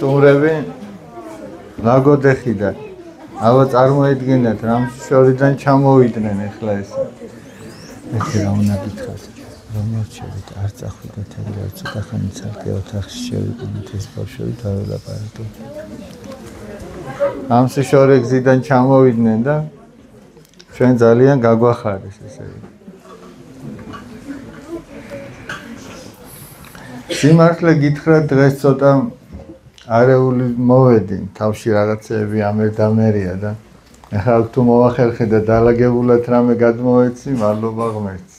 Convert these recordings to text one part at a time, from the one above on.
სტუმრები ლაგოდეხიდან აბა წარმოიდგინეთ რამ შორიდან ჩამოვიდნენ ახლა ეს რა უნდა გითხრათ რომ მოჩვენეთ არ წახვიდეთ ეგრე ცოტა ხანი ცალკე ოთახში შევიყვანოთ ეს ბავშვები დაველაპარაკოთ ამ შორე გზიდან ჩამოვიდნენ და ჩვენ ძალიან გაგვახარეს ესე სიმართლე გითხრათ დღეს ცოტა არეული მოვედი თავში რაღაცეები ამერდამერია და ახლა თუ მოვახერხე და დალაგებულად რამე გადმოვეცი მადლობა ღმერთს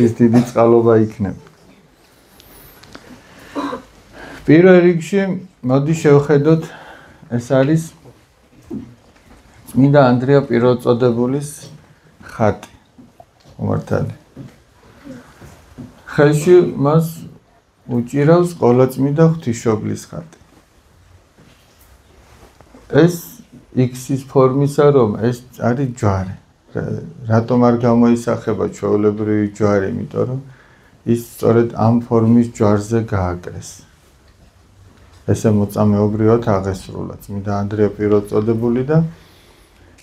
ის დიდი წყალობა იქნება პირველ რიგში მოდი შევხედოთ ეს არის წმინდა ანდრია პირველწოდებულის ხატი მომართალი ხელში მას უჭირავს ყოლაწმინდა ღვთისმშობლის ხატი. ეს X-ის ფორმისა რომ ეს არის ჯვარი. რატომ არ გამოისახება ჩვეულებრივი ჯვარი, იმიტომ რომ ის სწორედ ამ ფორმის ჯვარზე გააკრეს. ესე მოწამეობრივად აღესრულა წმინდა ანდრია პირველწოდებული და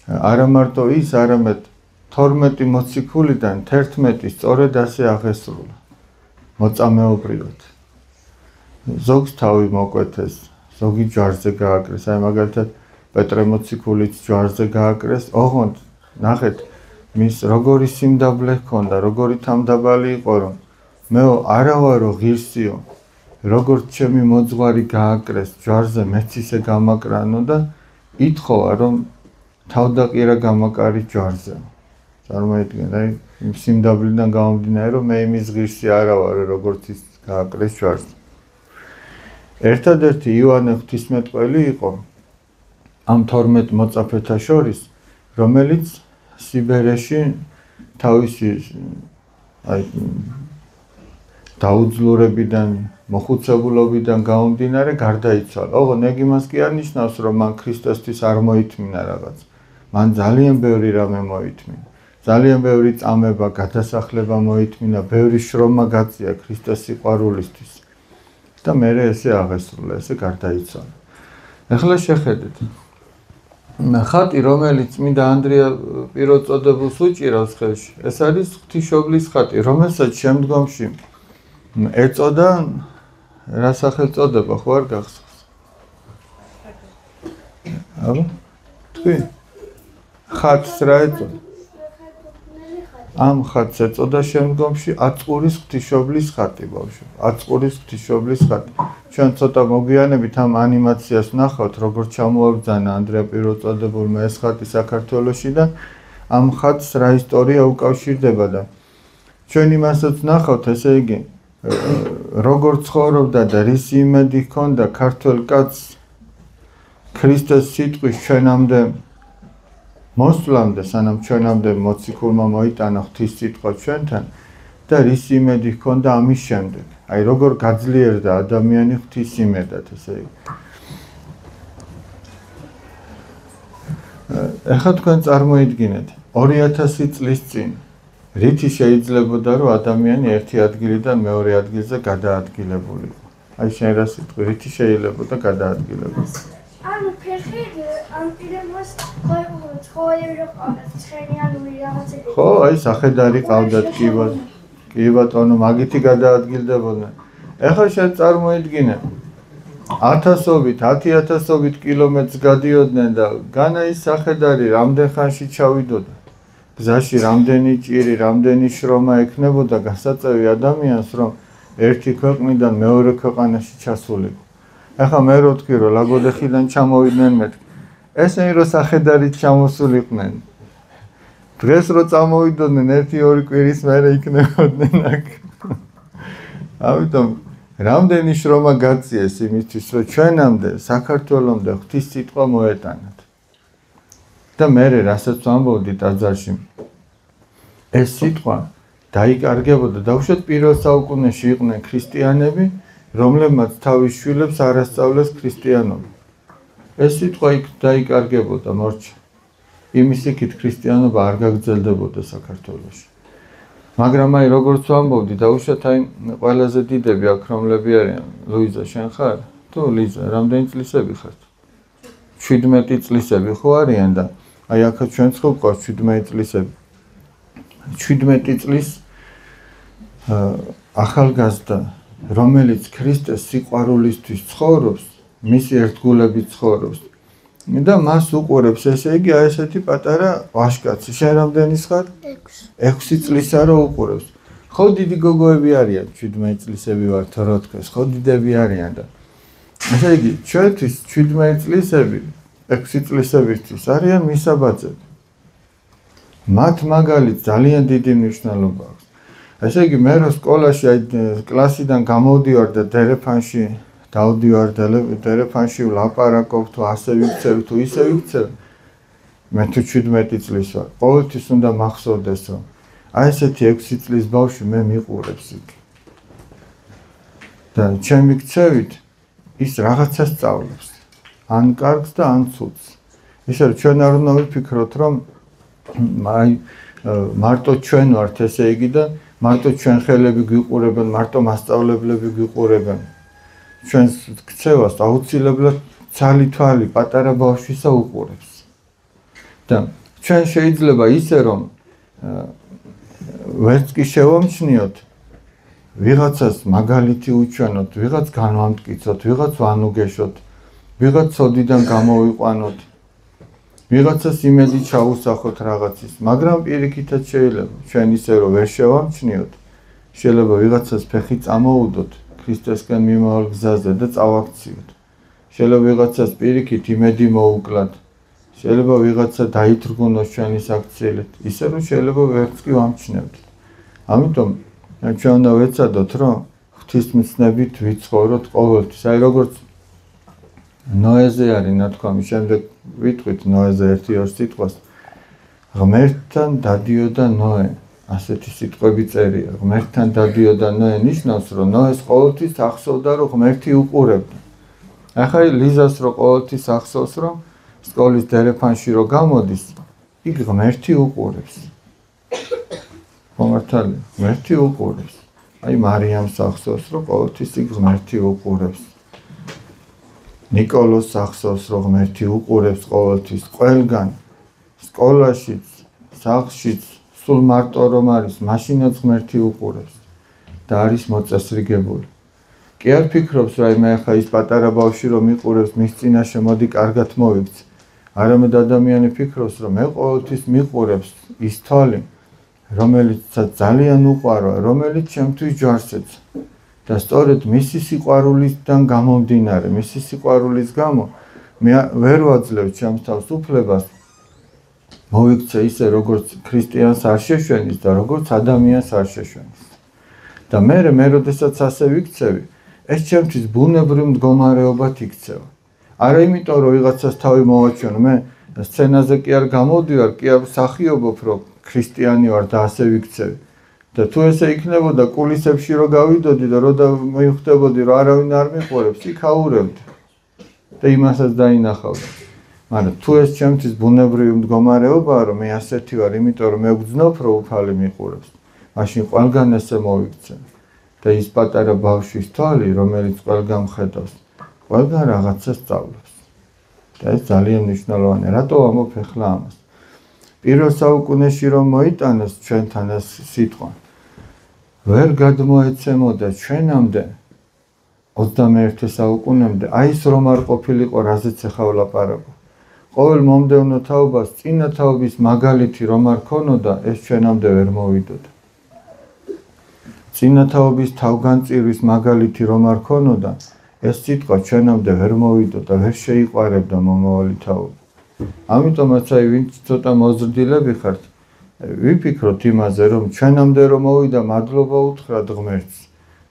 არა მარტო ის, არამედ 12 მოციქულიდან 11 სწორედ ასე აღესრულა. მოწამეობრივად. ზოგს თავი მოკვეთეს, ზოგი ჯვარზე გააკრეს, აი მაგალითად პეტრე მოციქულიც ჯვარზე გააკრეს, ოღონდ ნახეთ, მის როგორი სიმდაბლე ჰქონდა, როგორი თამდაბალი იყო, რომ მეო არა ვარო ღირსიო, როგორც ჩემი მოძღვარი გააკრეს ჯვარზე, მეც ისე გამაკრანო და ითხოვა, რომ თავდაყირა გამაკარი ჯვარზე. წარმოიდგინეთ, აი იმ სიმდაბლიდან გამომდინარე, რომ მე იმის ღირსი არა ვარ, როგორც ის გააკრეს ჯვარზე. ერთადერთი იოანე ღვთისმეტყველი იყო ამ 12 მოწაფეთა შორის, რომელიც სიბერეში თავისი აი დაუძლურებიდან, მოხუცებულობიდან გამომდინარე გარდაიცვალა. ოღონდ ეგ იმას კი არ ნიშნავს, რომ მან ქრისტესთვის არ მოითმინა რაღაც. მან ძალიან ბევრი რამე მოითმინა. ძალიან ბევრი წამება, გადასახლება მოითმინა, ბევრი შრომა გაწია ქრისტეს სიყვარულისთვის. და მერე ესე აღესრულა, ესე გარდაიცვალა. ახლა შეხედეთ. ხატი, რომელიც წმინდა ანდრია პირველწოდებულს უჭირავს ხელში, ეს არის ღვთისმშობლის ხატი, რომელსაც შემდგომში ეწოდა რა სახელწოდება, ხო არ გახსოვს? აბა? თქვი? ხატს რა ეწოდა? ამ ხატს ეწოდა შემდგომში აწყურის ღვთისმშობლის ხატი, ბავშვო. აწყურის ღვთისმშობლის ხატი. ჩვენ ცოტა მოგვიანებით ამ ანიმაციას ვნახავთ, როგორც ჩამოაბრძანა ანდრია პირველწოდებულმა ეს ხატი საქართველოში და ამ ხატს რა ისტორია უკავშირდება და ჩვენ იმასაც ვნახავთ, ესე იგი, როგორ ცხოვრობდა და რისი იმედი ჰქონდა ქართველ კაცს ქრისტეს სიტყვის ჩვენამდე მოსვლამდე, სანამ ჩვენამდე მოციქულმა მოიტანა ღვთის სიტყვა ჩვენთან და რისი იმედი ჰქონდა ამის შემდეგ. აი როგორ გაძლიერდა ადამიანი ღვთის იმედად, ესე იგი. ახლა თქვენ წარმოიდგინეთ 2000 წლის წინ რითი შეიძლებოდა რომ ადამიანი ერთი ადგილიდან მეორე ადგილზე გადაადგილებულიყო. აი შენ რა სიტყვი რითი შეიძლებოდა გადაადგილებულიყო? ანუ ფეხი ამ პირებას ცხოველები რო ყავდათ, ცხენიანური რაღაცები. ხო, აი სახედარი ყავდათ კი ბატონო, მაგითი გადაადგილდებოდნენ. ეხლა შენ წარმოიდგინე 1000-ობით, 10000-ობით კილომეტრს გადიოდნენ და განა ის სახედარი რამდენ ხანში ჩავიდოდა. გზაში რამდენი ჭირი, რამდენი შრომა ექნებოდა გასაწევი ადამიანს, რომ ერთი ქვეყნიდან მეორე ქვეყანაში ჩასულიყო. ახლა მე რო ვთქვი, რომ ლაგოდეხიდან ჩამოვიდნენ მეთქი. ესენი რო სახედარით ჩამოსულიყვნენ. დღეს რო წამოვიდოდნენ 1-2 კვირის მერე იქნებოდნენ აქ. ამიტომ რამდენი შრომა გაწიეს იმისთვის, რომ ჩვენამდე საქართველომდე ღვთის სიტყვა მოეტანათ. და მერე რასაც ვამბობდი ტაძარში, ეს სიტყვა დაიკარგებოდა. დაუშვათ პირველ საუკუნეში იყვნენ ქრისტიანები, რომლებმაც თავის შვილებს არ ასწავლეს ქრისტიანობა. ეს სიტყვა იქ დაიკარგებოდა, მორჩა. იმის იქით ქრისტიანობა არ გაგრძელდებოდა საქართველოში. მაგრამ აი როგორც ვამბობდი, დაუშვათ აი ყველაზე დიდები აქ რომლები არიან, ლუიზა შენ ხარ? თუ ლიზა, რამდენი წლისები ხართ? 17 წლისები ხო არიან და აი აქ ჩვენც ხო გვყავს 17 წლისები. 17 წლის ახალგაზრდა, რომელიც ქრისტეს სიყვარულისთვის ცხოვრობს, მისი ერთგულებით ცხოვრობს და მას უყურებს, ესე იგი აი ესეთი პატარა ვაჟკაცი. შენ რამდენის ხარ? 6 წლისა რო უყურებს. ხო დიდი გოგოები არიან, 17 წლისები ვართ რო თქვეს, ხო დიდები არიან და ესე იგი ჩვენთვის 17 წლისები 6 წლისებისთვის არიან მისაბაძები. მათ მაგალით ძალიან დიდი მნიშვნელობა აქვს. ესე იგი მე რო სკოლაში აი კლასიდან გამოვდივარ და დერეფანში დავდივარ და დერეფანში ვლაპარაკობ თუ ასე ვიქცევ თუ ისე ვიქცევ, მე თუ 17 წლის ვარ, ყოველთვის უნდა მახსოვდეს რომ აი ესეთი 6 წლის ბავშვი მე მიყურებს იქ. და ჩემი ქცევით ის რაღაცას სწავლობს. ან კარგს და ან ცუდს. ისე რომ ჩვენ არ უნდა ვიფიქროთ რომ აი მარტო ჩვენ ვართ ესე იგი და მარტო ჩვენ ხელები გვიყურებენ, მარტო მასწავლებლები გვიყურებენ. ჩვენს ქცევას აუცილებლად ცალი თვალი პატარა ბავშვისა უყურებს. და ჩვენ შეიძლება ისე რომ ვერც კი შევამჩნიოთ, ვიღაცას მაგალითი უჩვენოთ, ვიღაც განვამტკიცოთ, ვიღაც ვანუგეშოთ, ვიღაც ცოდიდან გამოვიყვანოთ, ვიღაცას იმედი ჩაუსახოთ რაღაცის, მაგრამ პირიქითაც შეიძლება ჩვენ ისე რომ ვერ შევამჩნიოთ, შეიძლება ვიღაცას ფეხი წამოუდოთ ქრისტესკენ მიმავალ გზაზე და წავაქციოთ. შეიძლება ვიღაცას პირიქით იმედი მოუკლათ, შეიძლება ვიღაცა დაითრგუნოს ჩვენი საქციელით, ისე რომ შეიძლება ვერც კი ვამჩნევთ. ამიტომ ჩვენ უნდა ვეცადოთ, რომ ღვთისმცნებით ვიცხოვროთ ყოველთვის. აი როგორც ნოეზე არის ნათქვამი, შემდეგ ვიტყვით ნოეზე 1-2 სიტყვას. ღმერთთან დადიოდა ნოე, ასეთი სიტყვები წერია. ღმერთთან დადიოდა ნოე ნიშნავს, რომ ნოეს ყოველთვის ახსოვდა, რომ ღმერთი უყურებდა. ახლა ლიზას რო ყოველთვის ახსოვს, რომ სკოლის დერეფანში რო გამოდის, იქ ღმერთი უყურებს. მართალი, ღმერთი უყურებს. აი მარიამს ახსოვს, რომ ყოველთვის იქ ღმერთი უყურებს. ნიკოლოს ახსოვს, რომ ღმერთი უყურებს ყოველთვის ყველგან, სკოლაშიც, სახლშიც, სულ მარტო რომ არის, მაშინაც ღმერთი უყურებს და არის მოწესრიგებული. კი არ ფიქრობს, რომ აი მე ახლა ის პატარა ბავშვი რომ მიყურებს, მის წინაშე მოდი კარგად მოვიქცე. არამედ ადამიანი ფიქრობს, რომ მე ყოველთვის მიყურებს ის თვალი, რომელიც ძალიან უყვაროა, რომელიც ჩემთვის ჯვარს ეცა. და სწორედ მისი სიყვარულისგან გამომდინარე, მისი სიყვარულის გამო მე ვერ ვაძლევ ჩემს თავს უფლებას მოვიქცე ისე, როგორც ქრისტიანს არ შეშვენის და როგორც ადამიანს არ შეშვენის. და მე როდესაც ასე ვიქცევი, ეს ჩემთვის ბუნებრივ მდგომარეობად იქცევა. არა იმიტომ, რომ ვიღაცას თავი მოვაჩვენო, მე სცენაზე კი არ გამოვდივარ, კი არ მსახიობობ, რომ ქრისტიანი ვარ და ასე ვიქცევი. და თუ ესე იქნებოდა კულისებში რო გავიდოდი და რო მივხვდებოდი, რომ არავინ არ მიყურებს, იქ აურევდი და იმასაც დაინახავდი. მაგრამ თუ ეს ჩემთვის ბუნებრივი მდგომარეობაა, რომ მე ასეთი ვარ, იმიტომ რომ მე ვგრძნობ, რომ უფალი მიყურებს, მაშინ ყველგან ესე მოვიქცე. და ის პატარა ბავშვის თვალი, რომელიც ყველგან ხედავს, ყველგან რაღაცას სწავლობს. და ეს ძალიან მნიშვნელოვანია. რატო ვამბობ ახლა ამას? პირველ საუკუნეში რომ მოიტანეს ჩვენთან ეს სიტყვა, ვერ გადმოეცემოდა ჩვენამდე 21 საუკუნემდე აი ეს რომ არ ყოფილიყო, რაზეც ახლა ვლაპარაკობ. ყოველ მომდევნო თაობას წინა თაობის მაგალითი რომ არ ქონოდა, ეს ჩვენამდე ვერ მოვიდოდა. წინა თაობის თავგანწირვის მაგალითი რომ არ ქონოდა, ეს სიტყვა ჩვენამდე ვერ მოვიდოდა, ვერ შეიყვარებდა მომავალი თაობა. ამიტომაც აი ვინც ცოტა მოზრდილები ხართ, ვიფიქროთ იმაზე, რომ ჩვენამდე რომ მოვიდა, მადლობა უთხრათ ღმერთს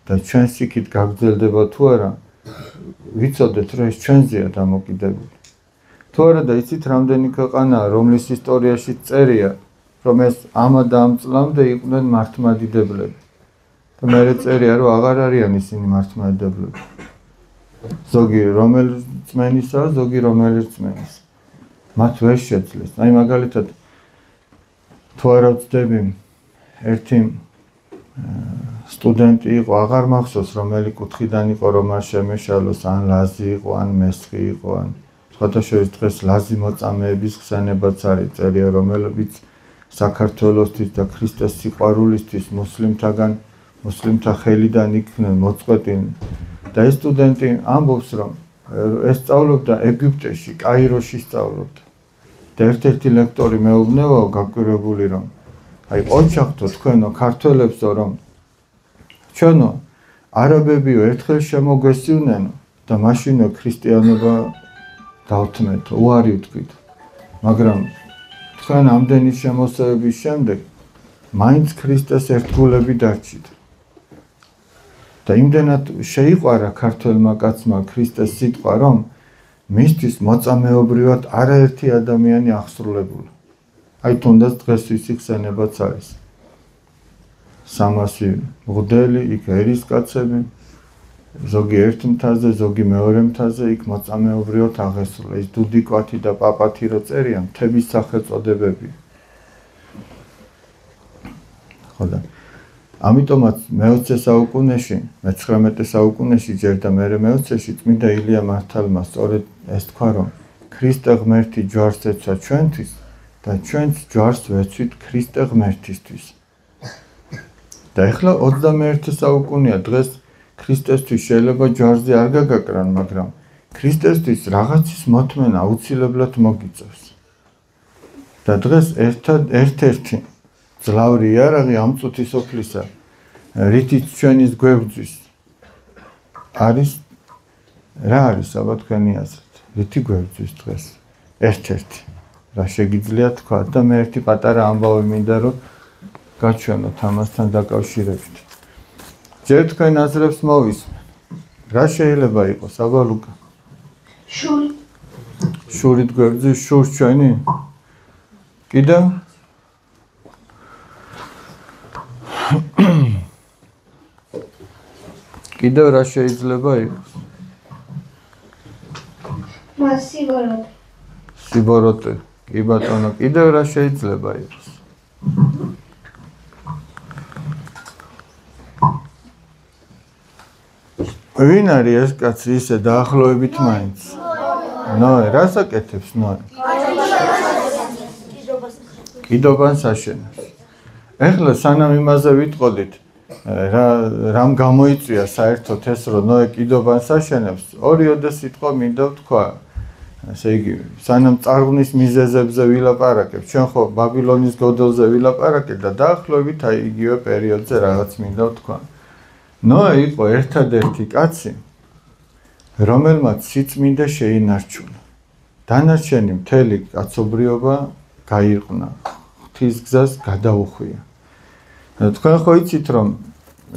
და ჩვენს იქით გაგრძელდება თუ არა, ვიცოდეთ, რომ ეს ჩვენზეა დამოკიდებული. თუ არა და იცით რამდენი ქვეყანაა, რომლის ისტორიაში წერია, რომ ეს ამა და ამ წლამდე იყვნენ მართლმადიდებლები. და მერე წერია, რომ აღარ არიან ისინი მართლმადიდებლები. ზოგი რომელიც წმენისაა, ზოგი რომელიც წმენის. მათ ვერ შეძლეს. აი მაგალითად თუ არა ვწდები, ერთი სტუდენტი იყო, აღარ მახსოვს რომელი კუთხიდან იყო რომ არ შემეშალოს, ან ლაზი იყო, ან მესხი იყო, ან სხვათა შორის დღეს ლაზი მოწამეების ხსენებაც არის წერია, რომელებიც საქართველოსთვის და ქრისტეს სიყვარულისთვის მუსლიმთა ხელიდან იქნენ მოწყვეტილი. და ეს სტუდენტი ამბობს, რომ ეს სწავლობდა ეგვიპტეში, კაიროში სწავლობდა. და ერთ-ერთი ლექტორი მეუბნებაო გაკვირვებული, რომ აი ოჩახთო თქვენო ქართველებსო, რომ ჩვენო არაბებიო ერთხელ შემოგვესივნენო და მაშინო ქრისტიანობა დავთმეთო, უარი ვთქვით. მაგრამ თქვენ ამდენი შემოსევების შემდეგ მაინც ქრისტეს ერთგულები დარჩით. და იმდენად შეიყვარა ქართველმა კაცმა ქრისტეს სიტყვა, რომ მისთვის მოწამეობრივად არაერთი ადამიანი აღსრულებულა. აი თუნდაც დღესთვის იხსენებაც არის. 300 მღვდელი, იქ ერისკაცები, ზოგი ერთ მთაზე, ზოგი მეორე მთაზე, იქ მოწამეობრივად აღესრულა. ის დუდიკვათი და პაპათი რო წერია, მთების სახელწოდებები. ხოდა ამიტომაც მე-20 საუკუნეში, მე-19 საუკუნეში ჯერ და მე-20-ში წმინდა ილია მართალმა სწორედ ეს თქვა, რომ ქრისტე ღმერთი ჯვარს ეცვა ჩვენთვის და ჩვენც ჯვარს ვეცვით ქრისტე ღმერთისთვის. და ეხლა 21 საუკუნეა, დღეს ქრისტესთვის შეიძლება ჯვარზე არ გაგაკრან, მაგრამ ქრისტესთვის რაღაცის მოთმენა აუცილებლად მოგიწევს. და დღეს ერთ-ერთი ძლავრი იარაღი ამ წუთის სოფლისა, რითიც ჩვენის გვებძვის არის, რა არის აბა თქვენი აზრით? რითი გვებძვის დღეს? ერთ-ერთი რა შეგიძლია თქვა და მე ერთი პატარა ამბავი მინდა რომ გაჩვენოთ ამასთან დაკავშირებით. ჯერ თქვენ აზრებს მოვისმენ. რა შეიძლება იყოს აბა ლუკა? შური. შურით გვებძვის შურს ჩვენი? კიდევ? კიდევ რა შეიძლება იყოს? სიბოროტე. სიბოროტე. კი ბატონო, კიდევ რა შეიძლება იყოს? ვინ არის ეს კაცი ისე დაახლოებით მაინც? ნოე, რას აკეთებს ნოე? კიდობას აშენებს. ეხლა სანამ იმაზე ვიტყოდით, რამ გამოიწვია საერთოდ ეს, რომ ნოე კიდობას აშენებს, ორიოდე სიტყვა მინდა ვთქვა. ესე იგი, სანამ წარღვნის მიზეზებზე ვილაპარაკებ, ჩვენ ხო ბაბილონის გოდოლზე ვილაპარაკეთ და დაახლოებით აი იგივე პერიოდზე რაღაც მინდა ვთქვა. ნოე იყო ერთადერთი კაცი, რომელმაც სიწმინდე შეინარჩუნა. დანარჩენი მთელი კაცობრიობა გაიყნა, ღვთის გზას გადაუხვია. თქვენ ხო იცით რომ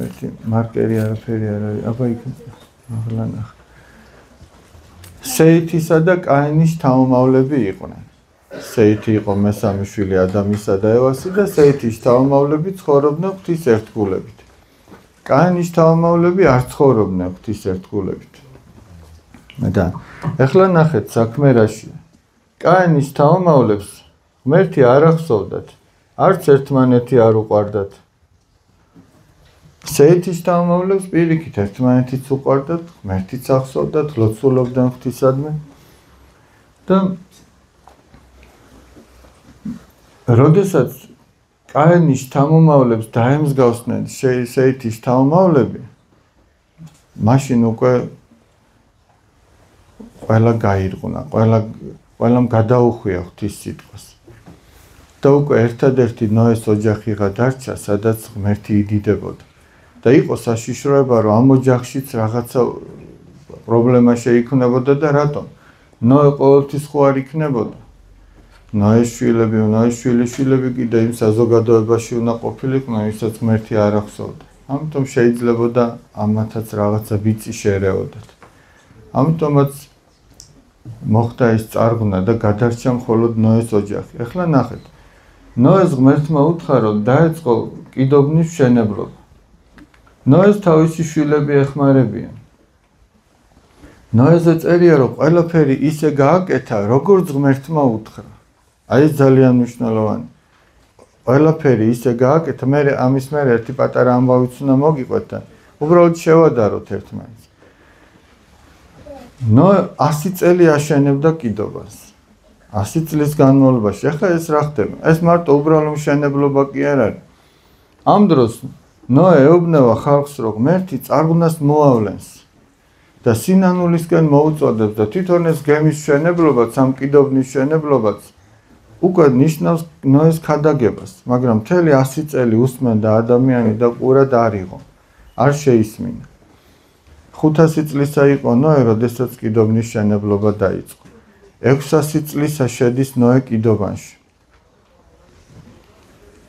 ერთი მარკერი არაფერი არ არის, აბა იქ ახლა ნახე. სეითისა და კაინის შთამომავლები იყვნენ. სეითი იყო მესამე შვილი ადამისა და ევასი და სეითის შთამომავლები ცხოვრობდნენ ღვთის ერთგულებით. კაინის შთამომავლები არ ცხოვრობდნენ ღვთის ერთგულებით. და ეხლა ნახეთ საქმე რაშია. კაინის შთამომავლებს ღმერთი არ ახსოვდათ, არც ერთმანეთი არ უყვარდათ. სეითის შთამომავლებს პირიქით ერთმანეთიც უყვარდათ, ღმერთიც ახსოვდათ, ლოცულობდნენ ღვთისადმი. და როდესაც კაინის შთამომავლებს დაემსგავსნენ სეითის შთამომავლები, მაშინ უკვე ყველა გაირღვნა, ყველამ გადაუხვია ღვთის სიტყვას. და უკვე ერთადერთი ნოეს ოჯახიღა დარჩა, სადაც ღმერთი იდიდებოდა. და იყო საშიშროება, რომ ამ ოჯახშიც რაღაცა პრობლემა შეიქმნებოდა და რატომ? ნოე ყოველთვის ხო არ იქნებოდა. ნოეს შვილები კიდე იმ საზოგადოებაში უნდა ყოფილიყვნენ, ვისაც ღმერთი არ ახსოვდა. ამიტომ შეიძლებოდა ამათაც რაღაცა ბიწი შეერეოდათ. ამიტომაც მოხდა ეს წარღვნა და გადარჩა მხოლოდ ნოეს ოჯახი. ეხლა ნახეთ. ნოეს ღმერთმა უთხრა, რომ დაეწყო კიდობნის მშენებლობა. ნოეს თავისი შვილები ეხმარებიან. ნოეზე წერია, რომ ყველაფერი ისე გააკეთა, როგორც ღმერთმა უთხრა. აი ეს ძალიან მნიშვნელოვანი. ყველაფერი ისე გააკეთა, მე ამის მერე ერთი პატარა ამბავიც უნდა მოგიყვეთ და უბრალოდ შევადაროთ ერთმანეთს. 100 წელი აშენებდა კიდობას. 100 წლის განმავლობაში. ახლა ეს რა ხდება? ეს მარტო უბრალო მშენებლობა კი არ არის. ამ დროს ნოე ეუბნება ხალხს, რომ ღმერთი წარღვნას მოავლენს და სინანულისკენ მოუწოდებს და თვითონ ეს გემის მშენებლობაც, ამ კიდობნის მშენებლობაც უკვე ნიშნავს ნოეს ქადაგებას, მაგრამ მთელი 100 წელი უსმენდა ადამიანი და ყურად არ იყო. არ შეისმინა. 500 წლისა იყო ნოე, როდესაც კიდობნის მშენებლობა დაიწყო. 600 წლისა შედის ნოე კიდობანში.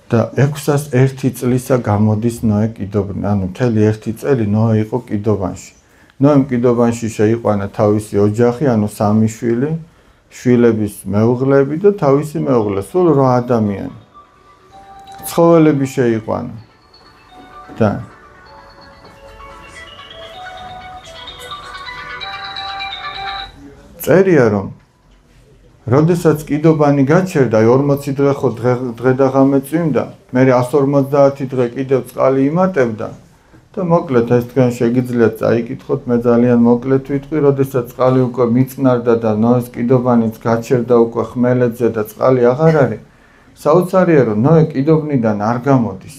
და 601 წლისა გამოდის ნოე კიდობნი, ანუ მთელი 1 წელი ნოე იყო კიდობანში. ნოემ კიდობანში შეიყვანა თავისი ოჯახი, ანუ 3 შვილი, შვილების მეუღლეები და თავისი მეუღლე, სულ 8 ადამიანი. ცხოველები შეიყვანა. და წერია რომ როდესაც კიდობანი გაჩერდა, 40 დღე ხო დღე და ღამე წვიმდა, მე 150 დღე კიდევ წყალი იმატებდა და მოკლედ ეს თქვენ შეგიძლიათ წაიკითხოთ, მე ძალიან მოკლედ ვიტყვი, როდესაც წყალი უკვე მიწნარდა და ნოეს კიდობანიც გაჩერდა უკვე ხმელეთზე და წყალი აღარ არის, საოცარია რომ ნოე კიდობნიდან არ გამოდის.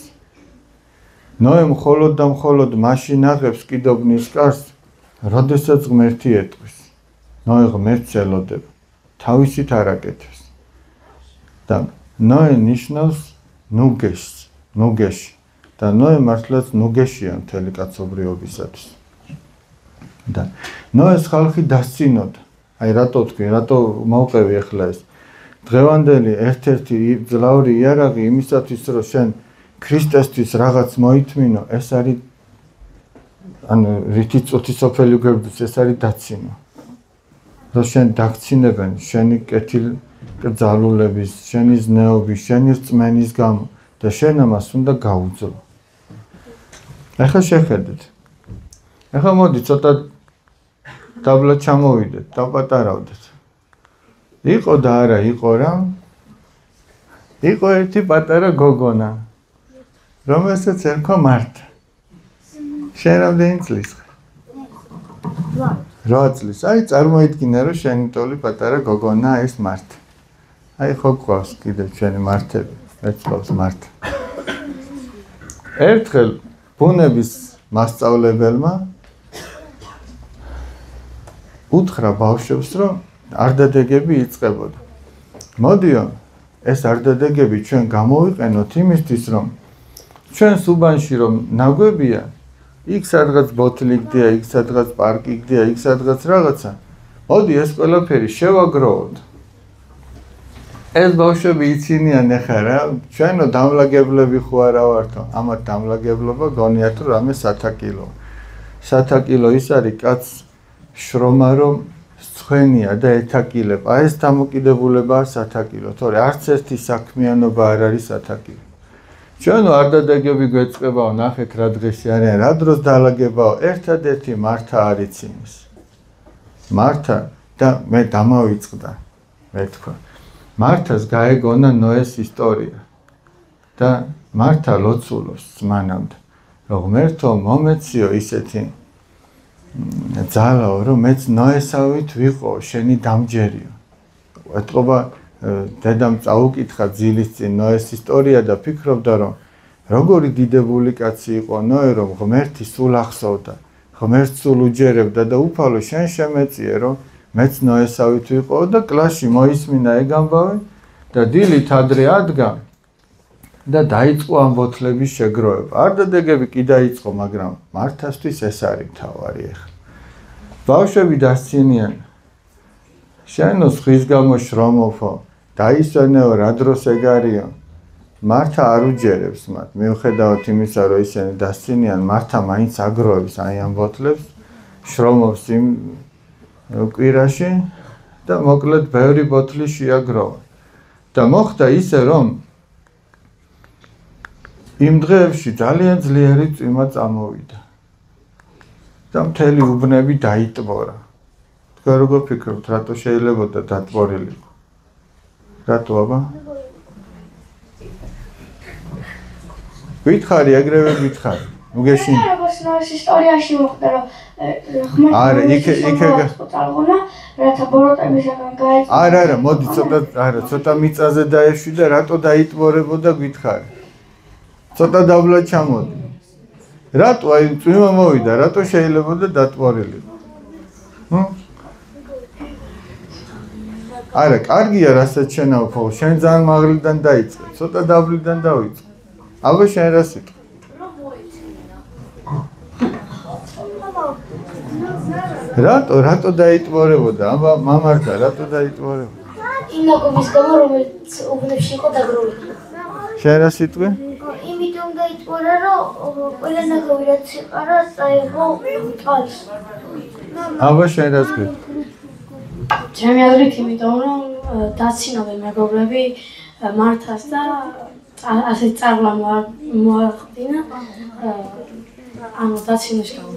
ნოე მხოლოდ და მხოლოდ მაშინ აღებს კიდობნის კარს, როდესაც ღმერთი ეტყვის. ნოე ღმერთს ელოდება. თავისით არ აკეთებს. და ნოე ნიშნავს ნუგეში. და ნოე მართლაც ნუგეშია მთელი კაცობრიობისათვის. და ნოეს ხალხი დასცინოდა. აი რატო თქვი, რატო მოვყევი ახლა ეს. დღევანდელი ერთ-ერთი ძლავრი იარაღი იმისათვის, რომ შენ ქრისტესთვის რაღაც მოითმინო, ეს არის ანუ რითი წუთი სოფელი გვერდს ეს არის დაცინო. რომ შენ დაგცინებენ შენი კეთილგრძალულების, შენი ზნეობის, შენი რწმენის გამო და შენ ამას უნდა გაუძლო. ახლა შეხედეთ. ახლა მოდი ცოტა დაბლა ჩამოვიდეთ, დაპატარავდეთ. იყო და არა იყო რა? იყო ერთი პატარა გოგონა, რომელსაც ერქვა მართა. შენ რამდენი წლის ხარ? 8 წლის. აი წარმოიდგინე რომ შენი ტოლი პატარა გოგონა ეს მართა. აი ხო გვყავს კიდევ ჩვენი მართები, მეც გვყავს მართა. ერთხელ ბუნების მასწავლებელმა უთხრა ბავშვებს, რომ არდადეგები იწყებოდა. მოდიო, ეს არდადეგები ჩვენ გამოვიყენოთ იმისთვის, რომ ჩვენს უბანში რომ ნაგვებია, იქ სადღაც ბოთლი გდია, იქ სადღაც პარკი გდია, იქ სადღაც რაღაცა. მოდი ეს ყველაფერი შევაგროვოთ. ეს ბავშვები იცინიან ახლა რა, ჩვენო დამლაგებლები ხო არა ვართო, ამათ დამლაგებლობა გონიათ რომ რამე სათაკილო. სათაკილო ის არის კაცს შრომა რომ სცხვენია და ეთაკილება. აი ეს დამოკიდებულება სათაკილო, თორე არც ერთი საქმიანობა არ არის სათაკილო. ჩვენო არდადეგები გვეწყებაო, ნახეთ რა დღეში არიან, რა დროს დალაგებაო, ერთადერთი მართა არ იცინეს. მართა და მე დამავიწყდა, მე თქვა. მართას გაეგონა ნოეს ისტორია და მართა ლოცულობს მანამდე, რომ ღმერთო მომეციო ისეთი ძალაო, რომ მეც ნოესავით ვიყო, შენი დამჯერიო. ეთყობა დედამ წაუკითხა ძილის წინ ნოეს ისტორია და ფიქრობდა, რომ როგორი დიდებული კაცი იყო ნოე, რომ ღმერთი სულ ახსოვდა, ღმერთს სულ უჯერებდა და უფალო შენ შემეწიე, რომ მეც ნოესავით ვიყო და კლასში მოისმინა ეგ ამბავი და დილით ადრე ადგა და დაიწყო ამ ბოთლების შეგროვება. არდადეგები კი დაიწყო, მაგრამ მართასთვის ეს არის მთავარი ახლა. ბავშვები დასცინიან. შენო ხის გამო შრომობო, დაისვენეო რა დროს ეგ არისო. მართა არ უჯერებს მათ. მიუხედავად იმისა, რომ ისინი დასცინიან, მართა მაინც აგროვებს აი ამ ბოთლებს, შრომობს იმ კვირაში და მოკლედ ბევრი ბოთლი შეაგროვა. და მოხდა ისე, რომ იმ დღეებში ძალიან ძლიერი წვიმა წამოვიდა. და მთელი უბნები დაიტბორა. თქვენ როგორ ფიქრობთ, რატო შეიძლება დატბორილიყო? რატო აბა? გითხარი, ეგრევე გითხარი. ნუ გეშინი. როგორც ისტორიაში მოხდა, რომ არა, იქ წარღვნა, რათა ბოროტებისგან გაეწოდა. არა, მოდი ცოტა მიწაზე დაეშვი და რატო დაიტბორებოდა გითხარი. ცოტა დაბლა ჩამოდი. რატო აი წვიმა მოვიდა, რატო შეიძლება დატბორილიყო? არა, კარგია, რასაც შენავ, შენ ძალიან მაღლიდან დაიწყე, ცოტა დაბლიდან დავიწყე. აბა შენ რა სიტყვა? რატო დაიტბორებოდა? აბა მამართა, რატო დაიტბორებოდა? იმაკობის გამო, რომელიც უბნებში იყო დაგროვილი. შენ რა სიტყვი? იმიტომ დაიტბორა, რომ ყველანაირად რაც იყარა, წაიღო წყალს. აბა შენ რა სიტყვი? ჩემი აზრით, იმიტომ რომ დაცინავენ მეგობრები მართას და ასე წარვლა მოახდინა, ანუ დაცინის გამო.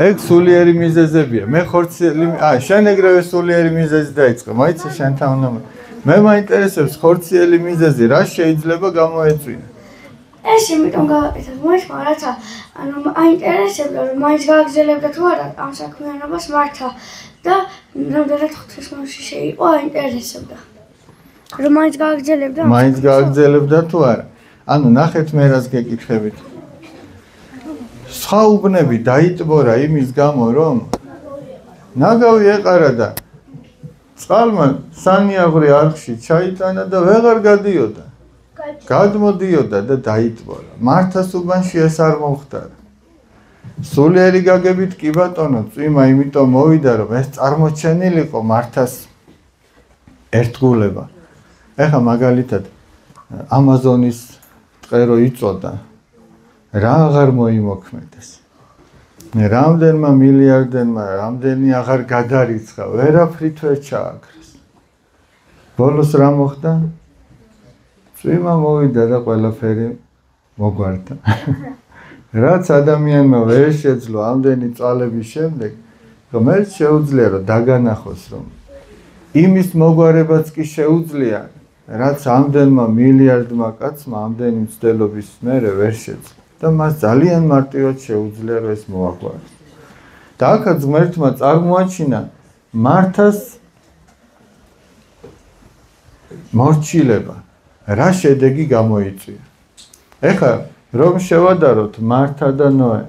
ეგ სულიერი მიზეზებია. მე ხორციელი, შენ ეგრევე სულიერი მიზეზი დაიწყე, მაიცი შენთან უნდა. მე მაინტერესებს ხორციელი მიზეზი, რა შეიძლება გამოეწვია. ეს იმიტომ გავაკეთებ მოიხმა, რათა ანუ აინტერესებდა, რომ მაინც გააგრძელებდა თუ არა ამ საქმიანობას მართა და რამდენად ღვთისმოსი შეიყო აინტერესებდა. რომ მაინც გააგრძელებდა? მაინც გააგრძელებდა თუ არა? ანუ ნახეთ მე რას გეკითხებით. სხვა უბნები დაიტბორა იმის გამო, რომ ნაგავი ეყარა და წყალმა სანიაღვრე არხში ჩაიტანა და ვეღარ გადიოდა. გადმოდიოდა და დაიტბორა. მართას უბანში ეს არ მომხდარა. სულიერი გაგებით კი ბატონო, წვიმა იმიტომ მოვიდა, რომ ეს წარმოჩენილიყო მართას ერთგულება. ეხა მაგალითად ამაზონის ტყერო იწოდა. რა აღარ მოიმოქმედეს. რამდენმა მილიარდენმა, რამდენი აღარ გადარიცხა, ვერაფრით ვერ ჩააქრეს. ბოლოს რა მოხდა? წვიმა მოვიდა და ყველაფერი მოგვარდა. რაც ადამიანმა ვერ შეძლო ამდენი წვალების შემდეგ, რომელიც შეუძლია რომ დაგანახოს, რომ იმის მოგვარებაც კი შეუძლია, რაც ამდენმა მილიარდმა კაცმა ამდენი მცდელობის მერე ვერ შეძლო. და მას ძალიან მარტივად შეუძლია რომ ეს მოაგვაროს. და აქაც ღმერთმა წარმოაჩინა მართას მორჩილება, რა შედეგი გამოიწვია. ეხლა რომ შევადაროთ მართა და ნოე,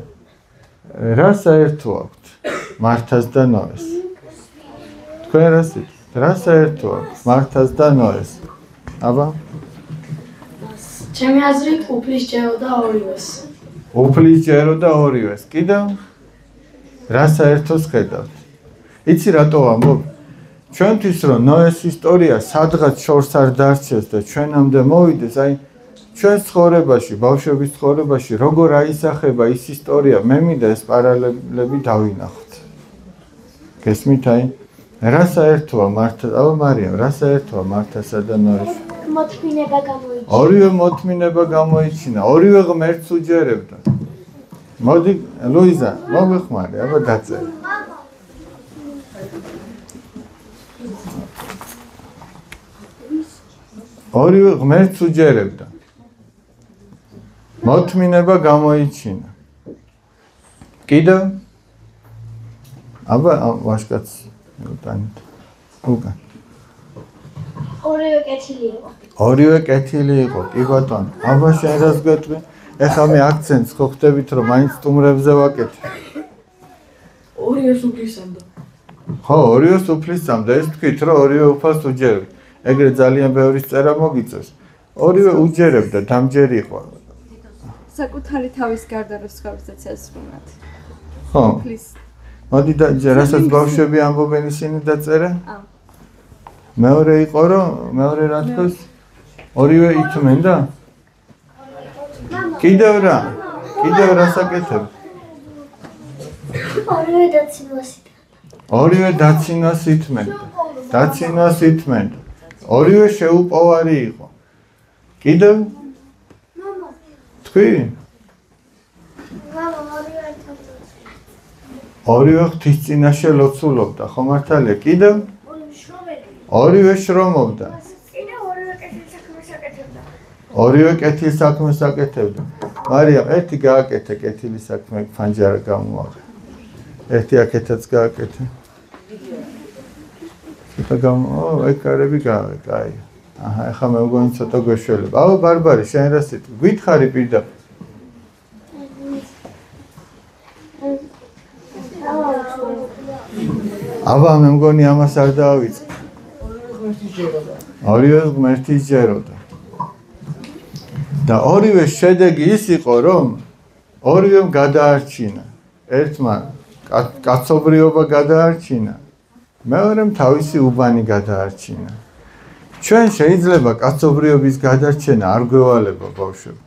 რა საერთო აქვთ მართას და ნოეს? თქვენ რა სიტყვით? რა საერთო აქვს მართას და ნოეს? აბა ჩემი აზრით უფლის ჯერო და ორივეს. უფლის ჯერო და ორივეს. კიდევ რა საერთოს ხედავთ? იცი რატო ვამბობ? ჩვენთვის რომ ნოეს ისტორია სადღაც შორს არ დარჩეს და ჩვენამდე მოვიდეს, აი ჩვენ ცხოვრებაში, ბავშვების ცხოვრებაში როგორ აისახება ის ისტორია, მე მინდა ეს პარალელები დავინახოთ. გესმით აი? რა საერთოა მართა, აბა მარიამ, რა საერთოა მართასა და ნოეს? მოთმინება გამოიჩინა. ორივე მოთმინება გამოიჩინა, ორივე ღმერთს უჯერებდა. მოდი, ლუიზა, მოგვეხმარე, აბა დაწერე. ორივე ღმერთს უჯერებდა. მოთმინება გამოიჩინა. კიდევ? აბა ვაშკაც უტანით. უკან. ორივე კეთილი იყო. ორივე კეთილი იყო, კი ბატონო. აბა შენ რას გეტყვი? ეხლა მე აქცენტს ხო ხდებით რომ მაინც სტუმრებზე ვაკეთე. ორივე უფლისამდა. ხო, ორივე უფლისამდა, ეს თქვით რომ ორივე უფალს უჯერებდა. ეგრე ძალიან ბევრი წერა მოგიწევს. ორივე უჯერებდა, დამჯერი იყო. საკუთარი თავის გარდა რო სხვებსაც ესწრუნათ. ხო. მოდი და რასაც ბავშვები ამბობენ ისინი დაწერე? მეორე იყო რომ მეორე რა თქოს? ორივე ითმენდა? კიდევ რა? კიდევ რას აკეთებ? ორივე დაცინვას ითმენდა. ორივე დაცინვას ითმენდა. დაცინვას ითმენდა. ორივე შეუპოვარი იყო. კიდევ? თქვი? ორივე ღვთის წინაშე ლოცულობდა, ხო მართალია? კიდევ? ორივე შრომობდა. კიდევ ორივე კეთილ საქმეს აკეთებდა. ორივე კეთილ საქმეს აკეთებდა. მარიამ, ერთი გააკეთე კეთილი საქმე, ფანჯარა გამოაღე. ერთი აქეთაც გააკეთე. ეკარები გააღე, კაი. აჰა, ეხლა მე მგონი ცოტა გვეშველება. აბა ბარბარე, შენ რა სიტყვი? გითხარი პირდაპირ. აბა მე მგონი ამას არ დავიწყე. ორივე ღმერთი ჯეროდა. და ორივე შედეგი ის იყო, რომ ორივემ გადაარჩინა. ერთმა კაცობრიობა გადაარჩინა, მეორემ თავისი უბანი გადაარჩინა. ჩვენ შეიძლება კაცობრიობის გადარჩენა არ გვევალება ბავშვებო.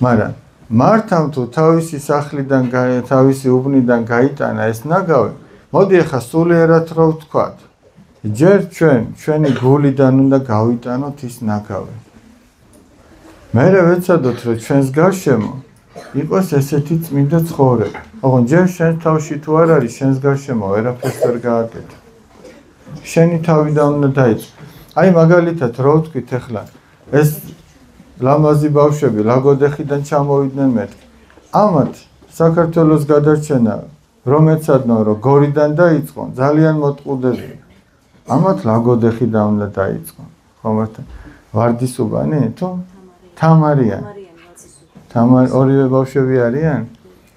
მაგრამ მართამ თუ თავისი სახლიდან, თავისი უბნიდან გაიტანა ეს ნაგავი, მოდი ახლა სულიერად რო ვთქვათ, ჯერ ჩვენი გულიდან უნდა გავიტანოთ ის ნაგავი. მერე ვეცადოთ, რომ ჩვენს გარშემო იყოს ესეთი წმინდა ცხოვრება. ოღონდ ჯერ შენ თავში თუ არ არის, შენს გარშემო ვერაფერს ვერ გააკეთე. შენი თავიდან უნდა დაიწყო. აი მაგალითად რო ვთქვით ახლა, ეს ლამაზი ბავშვები ლაგოდეხიდან ჩამოვიდნენ მეთქი. ამათ საქართველოს გადარჩენა რომ ეცადნო, რომ გორიდან დაიწყონ, ძალიან მოტყუდებია. ამათ ლაგოდეხიდან უნდა დაიწყონ. ხომ მართლა? ვარდის უბანი თუ თამარიანი. ორივე ბავშვები არიან?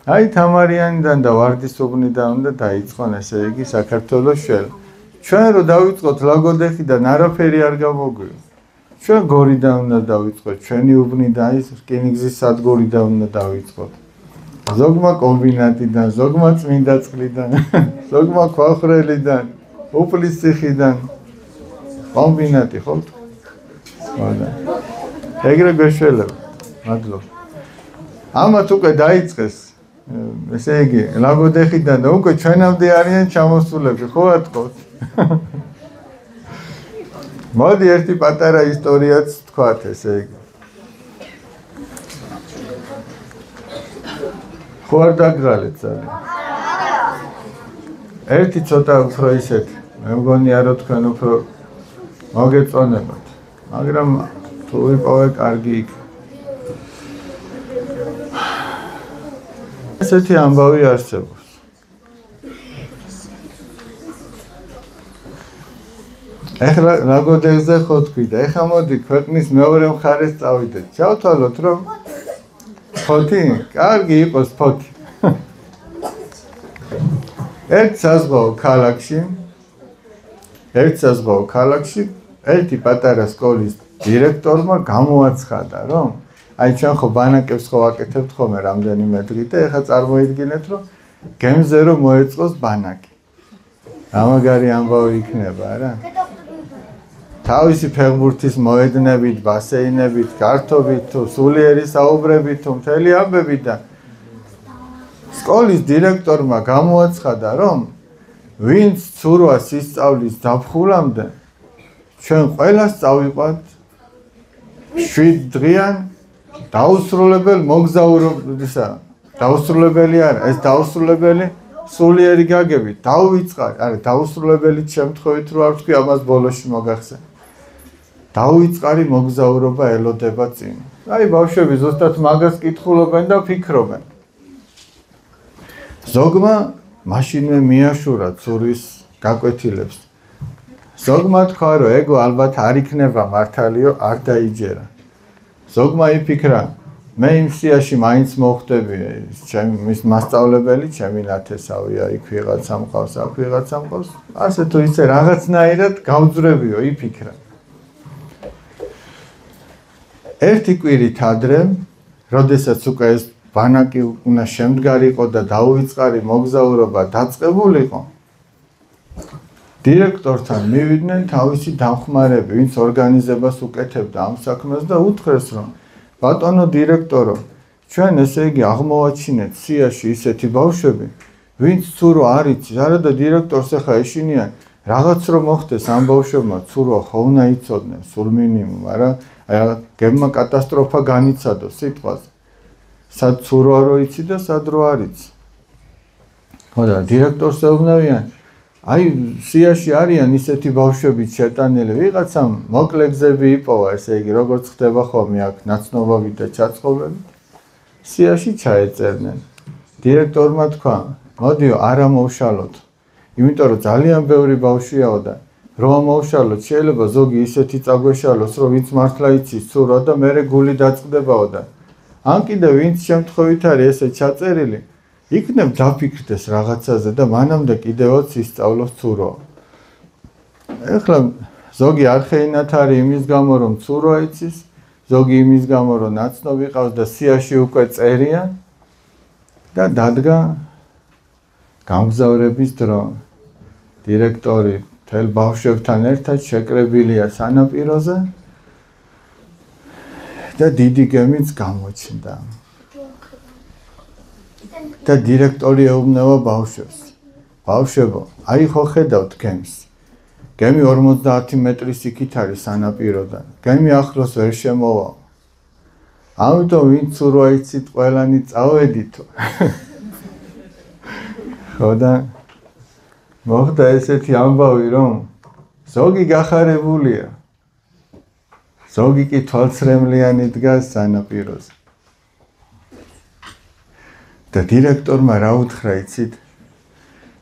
აი თამარიანიდან და ვარდის უბნიდან უნდა დაიწყონ, ესე იგი საქართველოს შვილ. ჩვენ რო დავიწყოთ ლაგოდეხიდან არაფერი არ გამოგვივა. ჩვენ გორიდან უნდა დავიწყოთ, ჩვენი უბნიდან, ის რკინიგზის სადგურიდან უნდა დავიწყოთ. ზოგმა კომბინატიდან, ზოგმა წმინდა წყლიდან, ზოგმა ქვახრელიდან, უფლის ციხიდან. კომბინატი ხო? ხოდა. ეგრე გვეშველება. მადლობა. ამათ უკვე დაიწყეს. ესე იგი, ლაგოდეხიდან და უკვე ჩვენამდე არიან ჩამოსულები, ხო ატყობთ? მოდი ერთი პატარა ისტორიაც თქვათ, ესე იგი. ხო არ დაგრალეთ ძალიან. ერთი ცოტა უფრო ისეთი, მე მგონი არო თქვენ უფრო მოგეწონებათ, მაგრამ თუ ვიპოვე კარგი იქ. ესეთი ამბავი არსებობს. ეხლა ლაგოდეხზე ხო თქვი და ეხლა მოდი ქვეყნის მეორე მხარეს წავიდეთ. ჩავთვალოთ რომ ფოთი, კარგი იყოს ფოთი. ერთ საზღვაო ქალაქში ერთი პატარა სკოლის დირექტორმა გამოაცხადა, რომ აი ჩვენ ხო ბანაკებს ხო ვაკეთებთ ხოლმე რამდენიმე დღით და ეხლა წარმოიდგინეთ, რომ გემზე რომ მოეწყოს ბანაკი. ამაგარი ამბავი იქნება რა. თავისი ფეხბურთის მოედნებით, ბასეინებით, გართობით თუ სულიერი საუბრებით თუ მთელი ამბებით და სკოლის დირექტორმა გამოაცხადა, რომ ვინც ცურვას ისწავლის ზაფხულამდე, ჩვენ ყველას წავიყვათ 7 დღიან დაუსრულებელ მოგზაურობისა. დაუსრულებელი არა, ეს დაუსრულებელი სულიერი გაგებით, დავიწყარ, არა, დაუსრულებელი შემთხვევით რო არ ვთქვი, ამას ბოლოში მოგახსენ. დავიწყარი მოგზაურობა ელოდება წინ. აი ბავშვები ზუსტად მაგას კითხულობენ და ფიქრობენ. ზოგმა მაშინვე მიაშურა ცურვის გაკვეთილებს. ზოგმა თქვა, რომ ეგო ალბათ არ იქნება მართალიო, არ დაიჯერა. ზოგმა იფიქრა, მე იმ სიაში მაინც მოხვდები, ჩემი მასწავლებელი, ჩემი ნათესავია, იქ ვიღაცა მყავს, აქ ვიღაცა მყავს. ასე თუ ისე რაღაცნაირად გავძრებიო, იფიქრა. ერთი კვირით ადრე, როდესაც უკვე ეს ბანაკი უნდა შემდგარიყო და დაუვიწყარი მოგზაურობა დაწყებულიყო, დირექტორთან მივიდნენ თავისი დამხმარები, ვინც ორგანიზებას უკეთებდა ამ საქმეს და უთხრეს, რომ ბატონო დირექტორო, ჩვენ ესე იგი აღმოვაჩინეთ სიაში ისეთი ბავშვები, ვინც ცურო არ იცის, არა და დირექტორს ახლა ეშინიან, რაღაც რომ მოხდეს ამ ბავშვებმა ცურო ხო უნდა იცოდნენ, სულ მინიმუმ, არა, გემმა კატასტროფა განიცადო სიტყვაზე. სად ცურო რო იცი და სად რო არ იცი. ხო და დირექტორს ეუბნებიან, აი სიაში არიან ისეთი ბავშვები შეტანილი, ვიღაცამ მოკლე გზები იპოვა, ესე იგი, როგორც ხდება ხოლმე აქ ნაცნობობით და ჩაწყობებით. სიაში ჩაეწერდნენ. დირექტორმა თქვა, მოდიო, არ ამოვშალოთ. იმიტომ რომ ძალიან ბევრი ბავშვიაო და რომ ამოვშალოთ, შეიძლება ზოგი ისეთი წაგვეშალოს, რომ ვინც მართლა იცის ცურვა და მერე გული დაწყდებაო და ან კიდევ ვინც შემთხვევით არის ესე ჩაწერილი, იქნებ დაფიქრდეს რაღაცაზე და მანამდე კიდევაც ისწავლოს ცურვა. ეხლა ზოგი არხეინათ არის იმის გამო, რომ ცურვა იცის, ზოგი იმის გამო, რომ ნაცნობი ყავს და სიაში უკვე წერიან და დადგა გამგზავრების დრო. დირექტორი მთელ ბავშვებთან ერთად შეკრებილია სანაპიროზე და დიდი გემიც გამოჩნდა. და დირექტორი ეუბნება ბავშვებს. ბავშვებო, აი ხო ხედავთ გემს. გემი 50 მეტრის იქით არის სანაპიროდან. გემი ახლოს ვერ შემოვა. ამიტომ ვინც ცურვა იცით, ყველანი წავედითო. ხო და მოხდა ესეთი ამბავი, რომ ზოგი გახარებულია. ზოგი კი თვალცრემლიანი დგას სანაპიროზე. და დირექტორმა რა უთხრა იცით?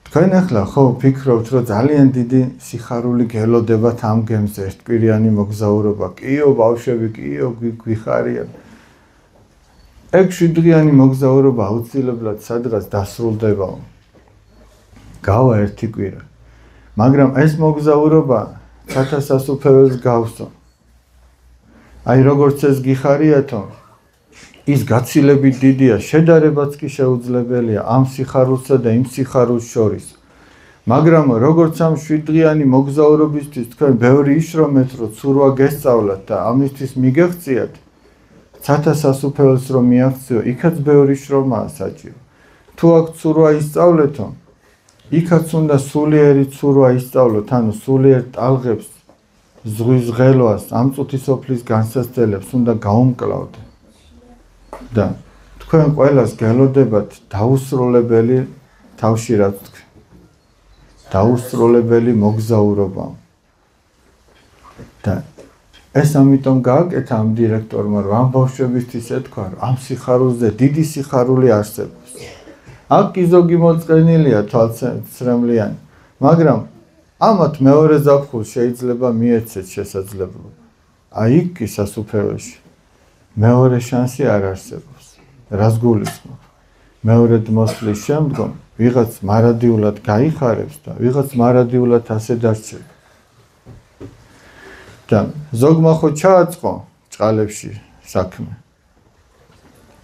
თქვენ ახლა ხო ფიქრობთ, რომ ძალიან დიდი სიხარული გელოდებათ ამ გემზე ერთკვირიანი მოგზაურობა. კიო ბავშვები, კიო გვიხარიან. ეგ 7 დღიანი მოგზაურობა აუცილებლად სადღაც დასრულდებაო. გავა ერთი კვირა. მაგრამ ეს მოგზაურობა სათასასუფეველს გავსო. აი როგორც ეს გიხარიათო, ის გაცილებით დიდია, შედარებაც კი შეუძლებელია ამ სიხარულსა და იმ სიხარულს შორის. მაგრამ როგორც ამ 7 დღიანი მოგზაურობისთვის თქვენ ბევრი იშრომეთ, რომ ცურვა გესწავლათ და ამისთვის მიგეღწიათ, სათასასუფეველს რომ მიაღწიო, იქაც ბევრი შრომაა საჭირო. თუ აქ ცურვა ისწავლეთო, იქაც უნდა სულიერი ცურვა ისწავლოთ, ანუ სულიერ ტალღებს, ზღვის ღელვას, ამ წუთის ოფლის განსასწრებს უნდა გაუმკლავდეთ. და თქვენ ყველას გელოდებათ დაუსრულებელი თავში რაც თქვენ. დაუსრულებელი მოგზაურობა. და ეს ამიტომ გააკეთა ამ დირექტორმა, რომ ამ ბავშვებისთვის ეთქვა, რომ ამ სიხარულზე დიდი სიხარული არსებობს. აქ კი ზოგი მოწყენილია თვალცრემლიანი, მაგრამ ამათ მეორე ზაფხულს შეიძლება მიეცეთ შესაძლებლობა. აი იქ კი სასუფეველში მეორე შანსი არ არსებობს. რას გულისხმობ? მეორედ მოსვლის შემდგომ ვიღაც მარადიულად გაიხარებს და ვიღაც მარადიულად ასე დარჩება. და ზოგმა ხო ჩააწყო ჭყალებში საქმე.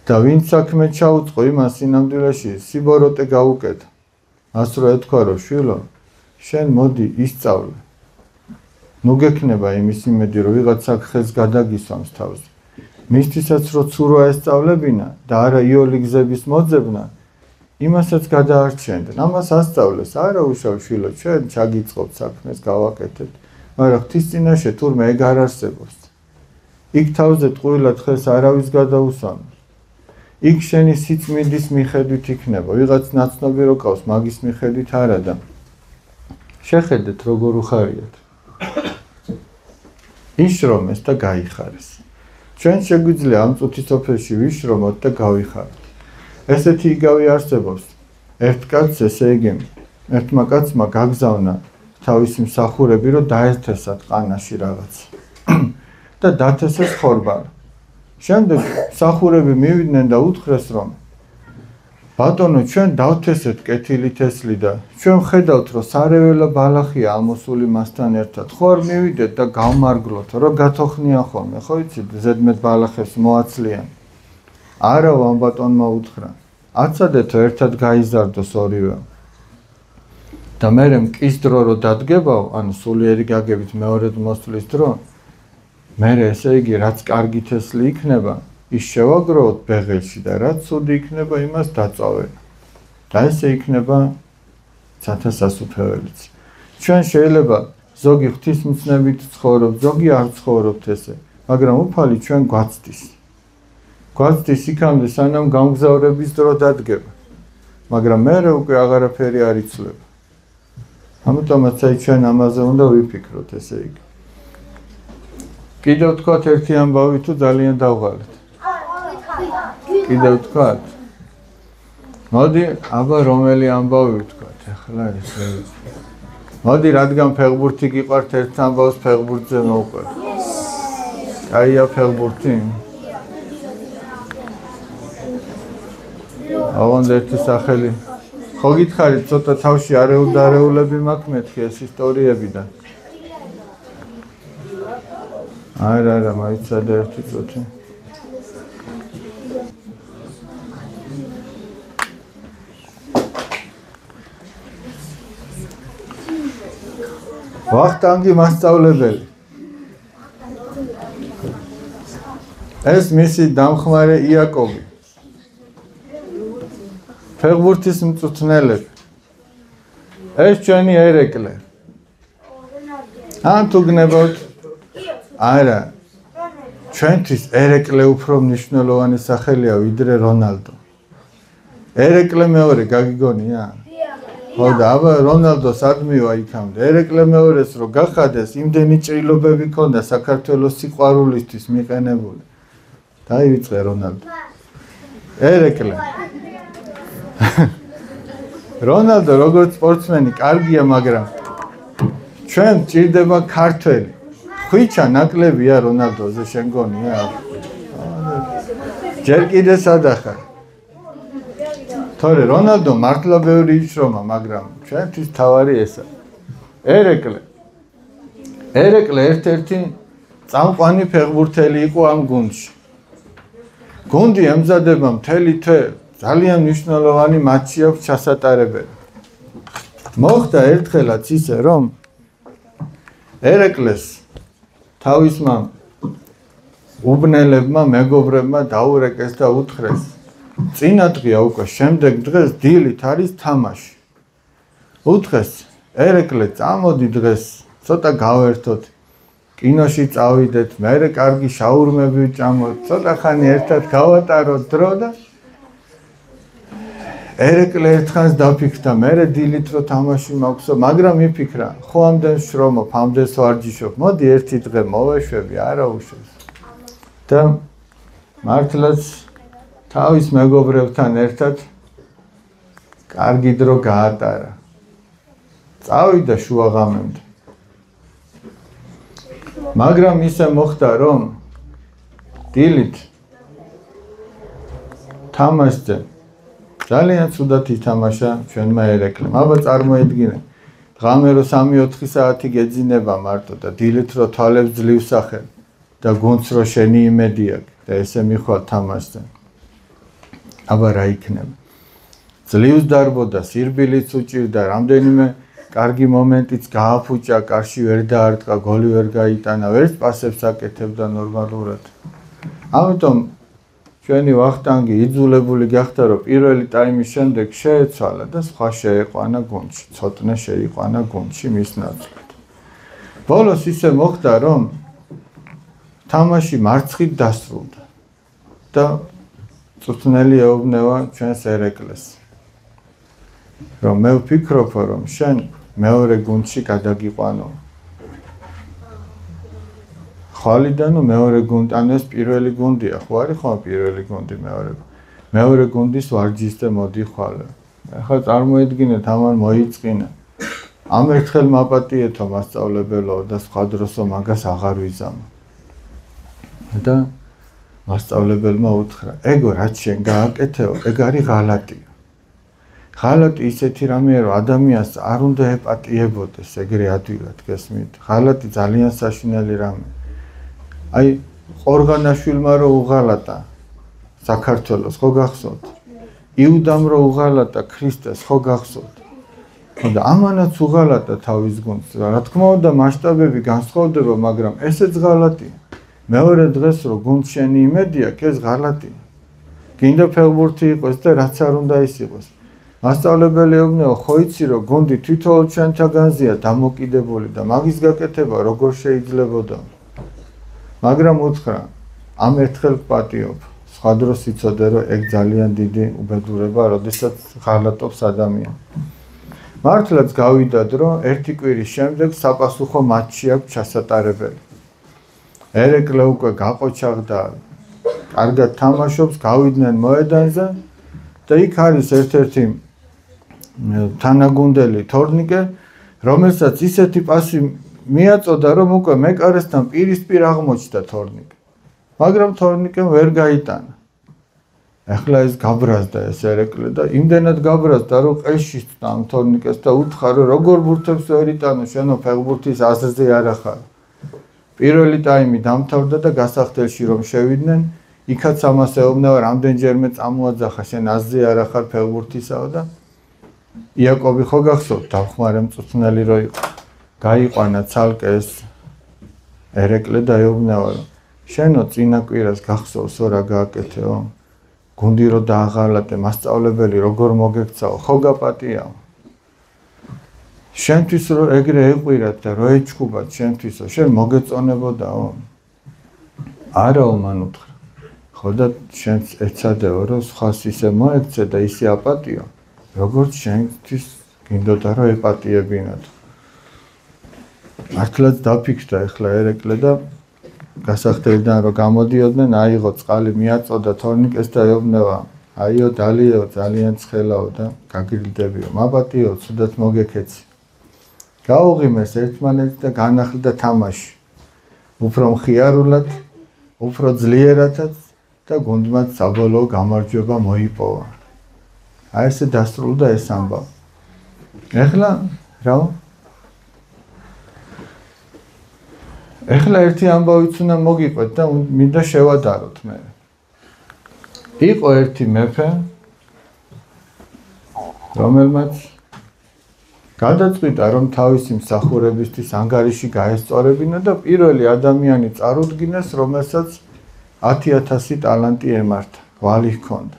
და ვინც საქმე ჩაუწყო, იმას სინამდვილეში სიბოროტე გაუკეთა. მას რო ეთქვა, რომ შვილო, შენ მოდი ისწავლე. ნუ გექნება იმის იმედი, რომ ვიღაც აქ ხელს გადაგისვამს თავზე. მისთვისაც რო ცურვა ესწავლებინა და არა იოლი გზების მოძებნა, იმასაც გადაარჩენდნენ. ამას ასწავლეს, არა უშავ შვილო, ჩვენ ჩაგიწყობთ საქმეს, გავაკეთეთ. მაგრამ ღვთის წინაშე თურმე ეგ არ არსებობს. იქ თავზე ტყუილად ხელს არავის გადაუსვამს. იქ შენი სიწმინდის მიხედვით იქნება, ვიღაც ნაცნობი რო ყავს, მაგის მიხედვით არა და შეხედეთ როგორ უხარიათ. იშრომეს და გაიხარეს. ჩვენ შეგვიძლია ამ წუთის ოფელში ვიშრომოთ და გავიხაროთ. ესეთი იგავი არსებობს. ერთ კაცს, ესე იგი, ერთმა კაცმა გაგზავნა თავისი მსახურები, რომ დაერთესათ ყანაში რაღაც. და დათესეს ხორბალი. შემდეგ მსახურები მივიდნენ და უთხრეს, რომ ბატონო, ჩვენ დავთესეთ კეთილი თესლი და ჩვენ ხედავთ, რომ სარეველა ბალახია ამოსული მასთან ერთად. ხო არ მივიდეთ და გავმარგლოთ, რომ გათოხნია ხოლმე, ხო იცით, ზედმეტ ბალახებს მოაცლიან. არა, ამ ბატონმა უთხრა. აცადეთო, ერთად გაიზარდოს ორივე. და მერე მკის დრო რო დადგებაო, ანუ სულიერი გაგებით მეორედ მოსვლის დრო, მერე ესე იგი, რაც კარგი თესლი იქნება, ის შევაგროვოთ ბეღელში და რაც ცუდი იქნება, იმას დაწავენ. და ესე იქნება სათასასუფეველიც. ჩვენ შეიძლება ზოგი ღვთისმცნებით ცხოვრობთ, ზოგი არ ცხოვრობთ ესე, მაგრამ უფალი ჩვენ გვაცდის. გვაცდის იქამდე, სანამ გამგზავრების დრო დადგება. მაგრამ მერე უკვე აღარაფერი არ იცვლება. ამიტომაც აი ჩვენ ამაზე უნდა ვიფიქროთ ესე იგი. კიდევ თქვათ ერთი ამბავი თუ ძალიან დავღალეთ. კიდევ თქვათ. მოდი, აბა რომელი ამბავი ვთქვათ ახლა ეს. მოდი, რადგან ფეხბურთი გიყვართ ერთ ამბავს ფეხბურთზე მოვყვეთ. აია ფეხბურთი. აღონდა ერთი სახელი. ხო გითხარით, ცოტა თავში არეულები მაქვს მეთქი ეს ისტორიებიდან. არა, მაიცადა ერთი წუთი. ვახტანგი მასწავლებელი. ეს მისი დამხმარე იაკობი. ფეხბურთის მწვრთნელები. ეს ჩვენი ერეკლე. ან თუ გნებავთ არა. ჩვენთვის ერეკლე უფრო მნიშვნელოვანი სახელია ვიდრე რონალდო. ერეკლე მეორე გაგიგონია? ხო და აბა რონალდო სადმივა იქამდე. ერეკლე მეორეს რო გახადეს, იმდენი ჭრილობები ქონდა საქართველოს სიყვარულისთვის მიყენებული. დაივიწყე რონალდო. ერეკლე. რონალდო როგორც სპორტსმენი კარგია, მაგრამ ჩვენ ჭირდება ქართველი. ხვიჩა ნაკლებია რონალდოზე შენ გონია? ჯერ კიდე სადახარ. თორე რონალდო მართლა ბევრი იშრომა, მაგრამ ჩვენთვის თავარი ესა. ერეკლე. ერეკლე ერთ-ერთი წამყვანი ფეხბურთელი იყო ამ გუნდში. გუნდი ემზადება მთელი თვე ძალიან მნიშვნელოვანი მატჩი აქვს ჩასატარებელი. მოხდა ერთხელაც ისე, რომ ერეკლეს თავისმა უბნელებმა, მეგობრებმა დაურეკეს და უთხრეს წინადღია უკვე შემდეგ დღეს დილით არის თამაში. უთხრეს ერეკლე წამოდი დღეს ცოტა გავერთოთ. კინოში წავიდეთ, მერე კარგი შაურმები ვჭამოთ, ცოტა ხანი ერთად გავატაროთ დრო და ერეკლე ერთხანს დაფიქრდა, მერე დილით რო თამაში მაქვსო, მაგრამ იფიქრა, ხო ამდენ შრომობ, ამდენს ვარჯიშობ, მოდი ერთი დღე მოვეშვები, არა უშავს. და მართლაც თავის მეგობრებთან ერთად კარგი დრო გაატარა. წავიდა შუაღამემდე. მაგრამ ისე მოხდა, რომ დილით თამაშზე ძალიან ცუდად ითამაშა ჩვენმა ერეკლემ. აბა წარმოიდგინე, ღამე რო 3-4 საათი გეძინება მარტო და დილით რო თვალებს ძლივსახე და გუნდს რო შენი იმედი აქვს და ესე მიხვალ თამაშზე. აბა რა იქნება? ძლივს დარბოდა, სირბილიც უჭირდა, რამდენიმე კარგი მომენტიც გააფუჭა, კარში ვერ დაარტყა, გოლი ვერ გაიტანა, ვერც პასებს აკეთებდა ნორმალურად. ამიტომ ჩვენი ვახტანგი იძულებული გახდა, რომ პირველი ტაიმის შემდეგ შეეცვალა და სხვა შეეყვანა გუნდში, ცოტნე შეიყვანა გუნდში მის ნაცვლად. ბოლოს ისე მოხდა, რომ თამაში მარცხით დასრულდა და მწვრთნელი ეუბნება ჩვენს ერეკლეს, რომ მე ვფიქრობ, რომ შენ მეორე გუნდში გადაგიყვანო. ხვალიდან მეორე გუნდი, ანუ ეს პირველი გუნდია, ხო არის ხო პირველი გუნდი მეორე გუნდის ვარჯიშზე მოდი ხვალე. ახლა წარმოიდგინეთ, ამან მოიწყინა. ამ ერთხელ მაპატიეთო მასწავლებელო და სხვა დროსო მაგას აღარ ვიზამ. და მასწავლებელმა უთხრა, ეგო რაც შენ გააკეთეო, ეგ არის ღალატია. ღალატი ისეთი რამეა, რომ ადამიანს არ უნდა ეპატიებოდეს ეგრე ადვილად, გესმით? ღალატი ძალიან საშინელი რამეა. აი, ყორღანაშვილმა რო უღალატა საქართველოს, ხო გახსოვთ? იუდამ რო უღალატა ქრისტეს, ხო გახსოვთ? და ამანაც უღალატა თავის გუნდს. რა თქმა უნდა, მასშტაბები განსხვავდება, მაგრამ ესეც ღალატია. მეორე დღეს რო გუნდს შენი იმედი აქვს, ეს ღალატია. გინდა ფეხბურთი იყოს და რაც არ უნდა ის იყოს. მასწავლებელი ეუბნება, ხო იცი რომ გუნდი თვითონ ჩვენთაგანზეა დამოკიდებული და მაგის გაკეთება როგორ შეიძლებოდა. მაგრამ უთხრა, ამ ერთხელ ვპატიობ. სხვა დროს იცოდე, რომ ეგ ძალიან დიდი უბედურება, როდესაც ღალატობს ადამიანი. მართლაც გავიდად, რომ ერთი კვირის შემდეგ საპასუხო მატჩი აქვს ჩასატარებელი. ერეკლე უკვე გაყოჩაღდა, კარგად თამაშობს, გავიდნენ მოედანზე და იქ არის ერთ-ერთი თანაგუნდელი თორნიკე, რომელსაც ისეთი პასი მიაწოდა, რომ უკვე მეკარესთან პირისპირ აღმოჩნდა თორნიკე. მაგრამ თორნიკემ ვერ გაიტანა. ეხლა ეს გაბრაზდა ეს ერეკლე და იმდენად გაბრაზდა, რომ ყელში სცდა ამ თორნიკეს და უთხრა, რომ როგორ ბურთებს ვერ იტანო, შენო ფეხბურთის აზრზე არ ახარ. პირველი ტაიმი დამთავრდა და გასახდელში რომ შევიდნენ, იქაც ამას ეუბნება, რამდენჯერმე წამოაძახა, შენ აზრზე არ ახარ ფეხბურთისაო და იაკობი ხო გახსოვთ, დავხმარე მწუწნელი რო იყო. გაიყვანა ცალკე ეს ერეკლე და ეუბნება, რომ შენო წინა კვირას გახსოვსო რა გააკეთეო? გუნდი რო დააღალატე, მასწავლებელი როგორ მოგექცაო, ხო გაპატიაო? შენთვის რო ეგრე ეყვირათ და რო ეჩქუბათ შენთვისო, შენ მოგეწონებოდაო? არაო, მან უთხრა. ხო და შენც ეცადეო, რომ სხვას ისე მოექცე და ისე აპატიო, როგორც შენთვის გინდოდა რომ ეპატიებინათ. მართლაც დაფიქრდა ეხლა ერეკლე და გასახდელიდან რომ გამოდიოდნენ, აიღო წყალი მიაწოდა თორნიკეს და ეუბნება, აიო დალიეო, ძალიან ცხელაო და გაგრილდებიო, მაპატიო, ცუდად მოგექეცი. გაუღიმეს ერთმანეთს და განახლდა თამაში. უფრო მხიარულად, უფრო ძლიერადაც და გუნდმაც საბოლოო გამარჯვება მოიპოვა. აი ესე დასრულდა ეს ამბავი. ეხლა რა? ეხლა ერთი ამბავიც უნდა მოგიყვეთ და მინდა შევადაროთ მე. იყო ერთი მეფე, რომელმაც გადაწყვიტა, რომ თავისი მსახურებისთვის ანგარიში გაესწორებინა და პირველი ადამიანი წარუდგინეს, რომელსაც 10,000 ტალანტი ემართა, ვალი ჰქონდა.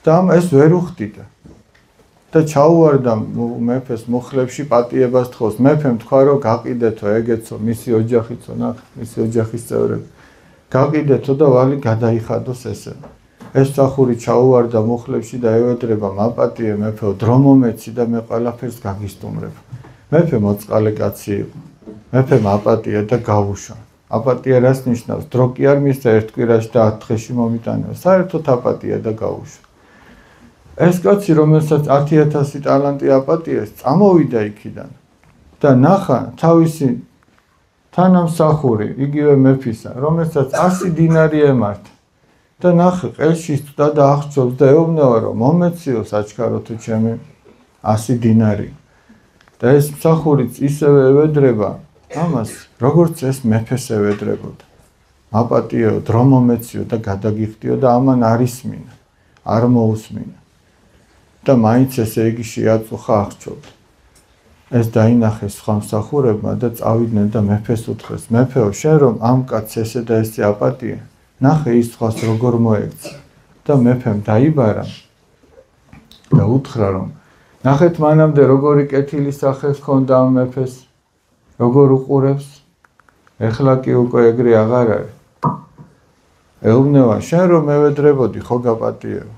და ეს ვერ უხდიდა. და ჩაუვარდა მეფეს მუხლებში პატიებას თხოვს. მეფემ თქვა, რომ გაყიდეთო ეგეცო, მისი ოჯახიცო, ნახე, მისი ოჯახის წევრები. გაყიდეთო და ვალი გადაიხადოს ესე. ეს მსახური ჩაუვარდა მუხლებში და ევედრება, მაპატიე მეფეო, დრო მომეცი და მე ყველაფერს გაგისტუმრებ. მეფე მოწყალე კაცი იყო. მეფემ აპატია და გავუშვა. აპატია რას ნიშნავს? დრო კი არ მისცა ერთ კვირაში და 10 დღეში მომიტანება. საერთოდ აპატია და გავუშვა. ეს კაცი, რომელსაც 10,000 ტალანტი აპატიეს, წამოვიდა იქიდან და ნახა თავისი თანამსახური, იგივე მეფისა, რომელსაც 100 დინარი ემართა. და ნახე, ყელში სცდა და აღწევს და ეუბნება, რომ მომეციო საჩქარო თუ ჩემი 100 დინარი. და ეს მსახურიც ისევე ევედრება ამას, როგორც ეს მეფეს ევედრებოდა. აპატიო, დრო მომეციო და გადაგიხდიო და ამან არ ისმინა, არ მოусმინა. და მაინც ესე იგი შეაწუხა აღწევდა. ეს დაინახეს სხვა მსახურებმა და წავიდნენ და მეფეს უთხრეს, მეფეო, შენ რომ ამ კაცს ესე და ესე აპატია, ნახე ის სხვას როგორ მოექცი. და მეფემ დაიბარა და უთხრა, რომ ნახეთ მანამდე როგორი კეთილი სახე ჰქონდა ამ მეფეს, როგორ უყურებს, ეხლა კი უკვე ეგრე აღარ არის. ეუბნება, შენ რომ მევედრებოდი, ხო გაპატიეო.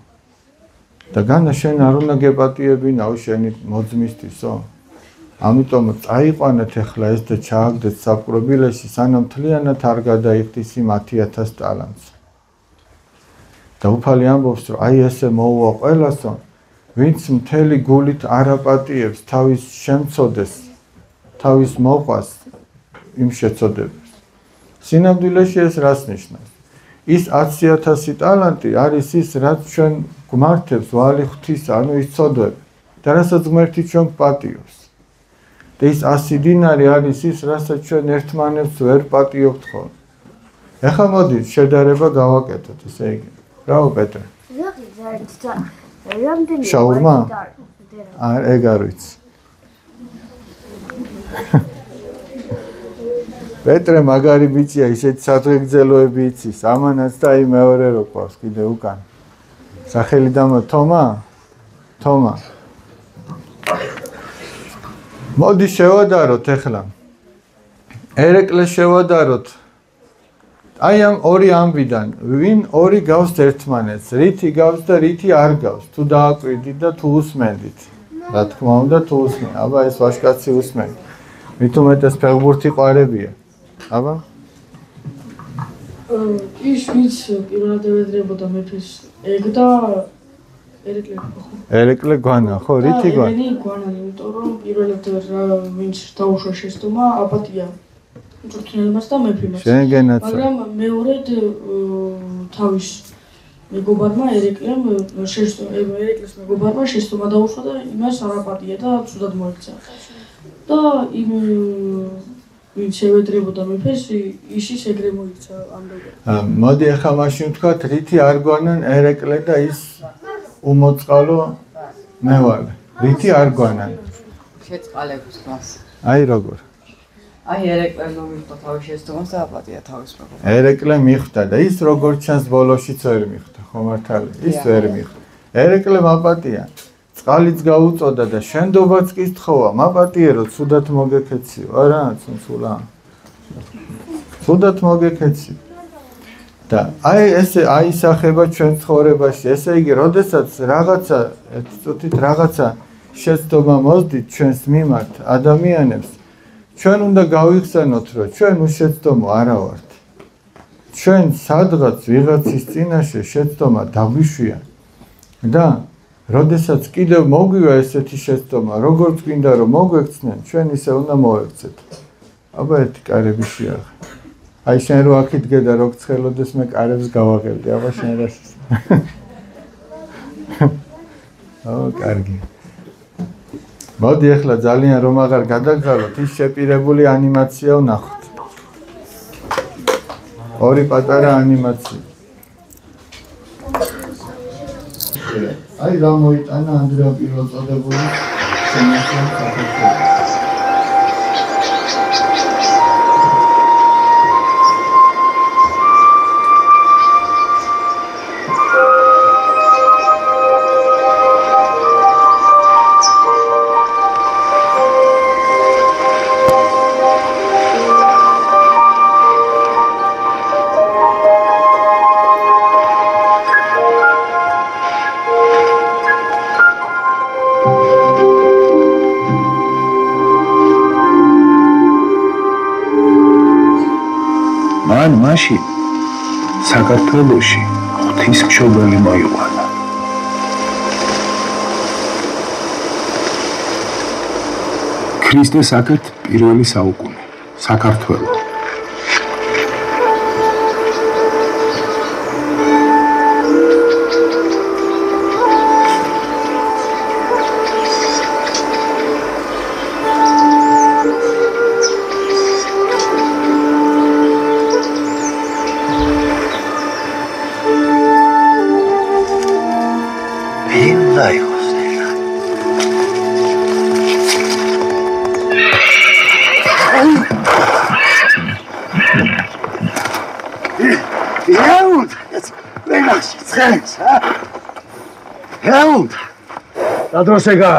და განა შენ არ უნდა გეპატიებინაო შენი მოძმისთვისო. ამიტომ წაიყვანეთ ეხლა ეს და ჩააგდეთ საპყრობილეში, სანამ მთლიანად არ გადაიხდის იმ 10,000 ტალანტს. და უფალი ამბობს, რომ აი ესე მოუვა ყველასო, ვინც მთელი გულით არ აპატიებს თავის შემწოდეს, თავის მოყვას იმ შეწოდებას. სინამდვილეში ეს რას ნიშნავს? ის 10,000 ტალანტი არის ის, რაც ჩვენ გვმართებს ვალი ღვთისა, ანუ ის წოდები და რასაც ღმერთი ჩვენ გვპატიობს. და ის 100 დინარი არის ის, რასაც ჩვენ ერთმანეთს ვერ პატიობთ ხოლმე. ეხლა მოდით შედარება გავაკეთოთ, ესე იგი. ბრავო პეტრე. შაურმა? ეგ არ ვიცი. პეტრე მაგარი ბიჭია, ისეთი სადღეგრძელოები იცის, ამანაც და აი მეორე რო ყავს კიდე უკან. სახელი დამა თომა? თომა. მოდი შევადაროთ ეხლა. ერეკლე შევადაროთ. აი ამ ორი ამბიდან, ვინ ორი გავს ერთმანეთს, რითი გავს და რითი არ გავს, თუ დააკვირდით და თუ უსმენდით. რა თქმა უნდა თუ უსმენ. აბა ეს ვაჟკაცი უსმენ. მით უმეტეს ფეხბურთი ყვარებია. აბა ის ვინც პირველად ევედრებოდა მეფეს ეგ და ერეკლე ხო? ერეკლე გვანა ხო? რითი გვანა? ელენი გვანა, იმიტომ რომ პირველად ვინც დაუშვა შეცდომა აპატია მწვრთნელმაც და მეფემაც. შენგენაც. მაგრამ მეორედ თავის მეგობარმა ერეკლემ ერეკლეს მეგობარმა შეცდომა დაუშვა და იმას არ აპატია და ცუდად მოექცა. და იმ ვინც ევედრებოდა მეფეს ისიც ეგრე მოიქცა ამდენად. მოდი ახლა მაშინ ვთქვათ, რითი არ გვანან ერეკლე და ის უმოწყალო მევალე. რითი არ გვანან? შეწყალების მას. აი როგორ? აი ერეკლე მიხვდა თავის შეცდომას და აპატია თავის მეგობარს. ერეკლე მიხვდა და ის როგორ ჩანს ბოლოშიც ვერ მიხვდა, ხო მართალია? ის ვერ მიხვდა. ერეკლემ აპატია. წყალიც გაუწოდა და შენდობაც კი სთხოვა, მაპატიერო, ცუდად მოგეკეციო, არა, ცუნცულა. ცუდად მოგეკეციო. და აი ესე აისახება ჩვენ ცხოვრებაში. ესე იგი, როდესაც რაღაცა ერთი წუთით რაღაცა შეცდომა მოსდით ჩვენს მიმართ ადამიანებს, ჩვენ უნდა გავიხსენოთ, რომ ჩვენ უშეცდომო არა ვართ. ჩვენ სადღაც ვიღაცის წინაშე შეცდომა დაგვიშვია და როდესაც კიდევ მოგვივა ესეთი შეცდომა, როგორც გვინდა რომ მოგვექცნენ, ჩვენ ისე უნდა მოექცეთ. აბა ერთი კარები შეახა. აი შენ რო აქ იდგე და რო გცხელოდეს მე კარებს გავაღებდი. აბა შენ რას კარგი. მოდი ახლა ძალიან რომ აღარ გადაგღალოთ, ის შეპირებული ანიმაცია ვნახოთ. ორი პატარა ანიმაცია. აი რა მოიტანა ანდრია პირველწოდებული შემოსვლას საქართველოში. მაშინ საქართველოში ღვთისმშობელი მოიყვანა. ქრისტეს აკეთ პირველი საუკუნე, საქართველო. დროსეგა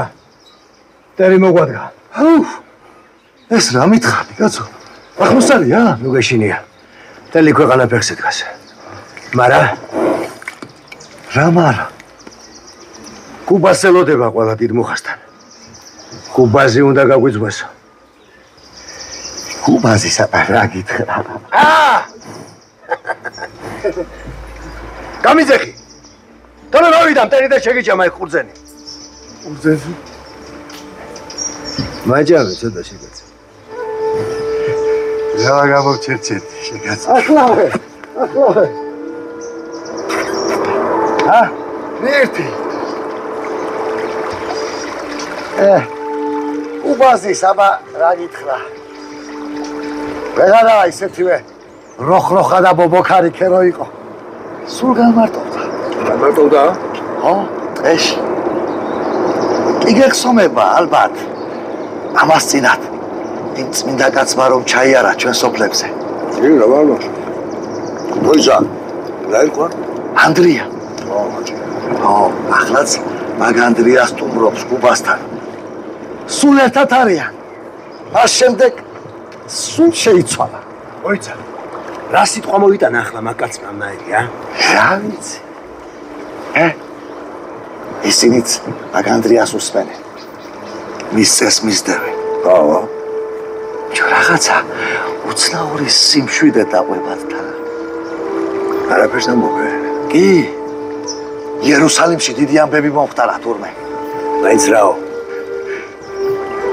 ტერი მოგვადგა. ეს რა მითხარი, კაცო? ახმოსალია? ნუ გეშინია. ტელი ქვეყანა ფეხზე დგას. მარა რა მარა? კუბას ელოდება ყველა დიდ მუხასთან. კუბაზე უნდა გაგვიძღვესო. კუბაზე რა გითხრა? გამიძეხი. თორე მოვიდა მტერი და შეგიჭამა ეგ ყურძენი. ყურძენი? მაჯავე ცოტა შეგეცე. რა გამოვჩერჩეთ შეგეცე. ახლავე. ერთი. კუბაზე საბა რა გითხრა? ვეღარა ისეთივე როხროხა და ბობოქარი ქერო იყო. სულ გამარტოვდა. გამარტოვდა? ხო, ტყეში. კი გეხსომება ალბათ. ამას წინათ. იმ წმინდა კაცმა რომ ჩაიარა ჩვენ სოფლებზე. კი, რა ვარ? მოიცა. რა იყო? ანდრია. ხო, ახლაც მაგ ანდრიას სტუმრობს კუბასთან. სულ ერთად არიან. მას შემდეგ სულ შეიცვალა. მოიცა. რა სიტყვა მოიტანა ახლა მაგ კაცმა ამნაირი, რა ვიცი. ისინიც მაგ ანდრიას უსმენენ. მის წეს მისდევი. ო, ჯო რაღაცა უცნაური სიმშვიდე დაყვებათ და. არაფერს ამბობე. კი. იერუსალიმში დიდი ამბები მომხდარა თურმე. მაინც რაო.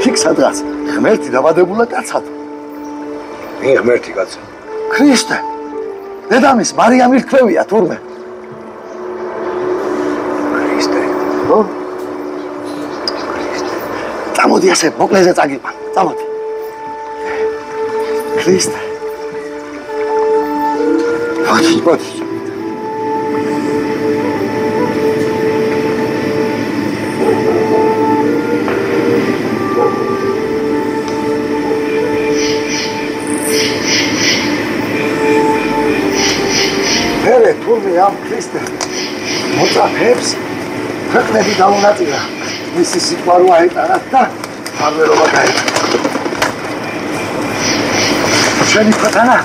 იქ სადღაც ღმერთი დაბადებულა კაცად. ვინ ღმერთი კაცო? ქრისტე. დედამის მარიამი რქვევია თურმე. ქრისტე. ო? წამოდი ასე მოკლეზე წაგიყვან. წამოდი. ქრისტე. მოდი. ფერე თურმე ამ ქრისტე მოწაფებს ქვეყნები დაუნაწირა მისი სიყვარული აეტარათ და ფარველობა გაეტარა ჩვენი ქვეყანა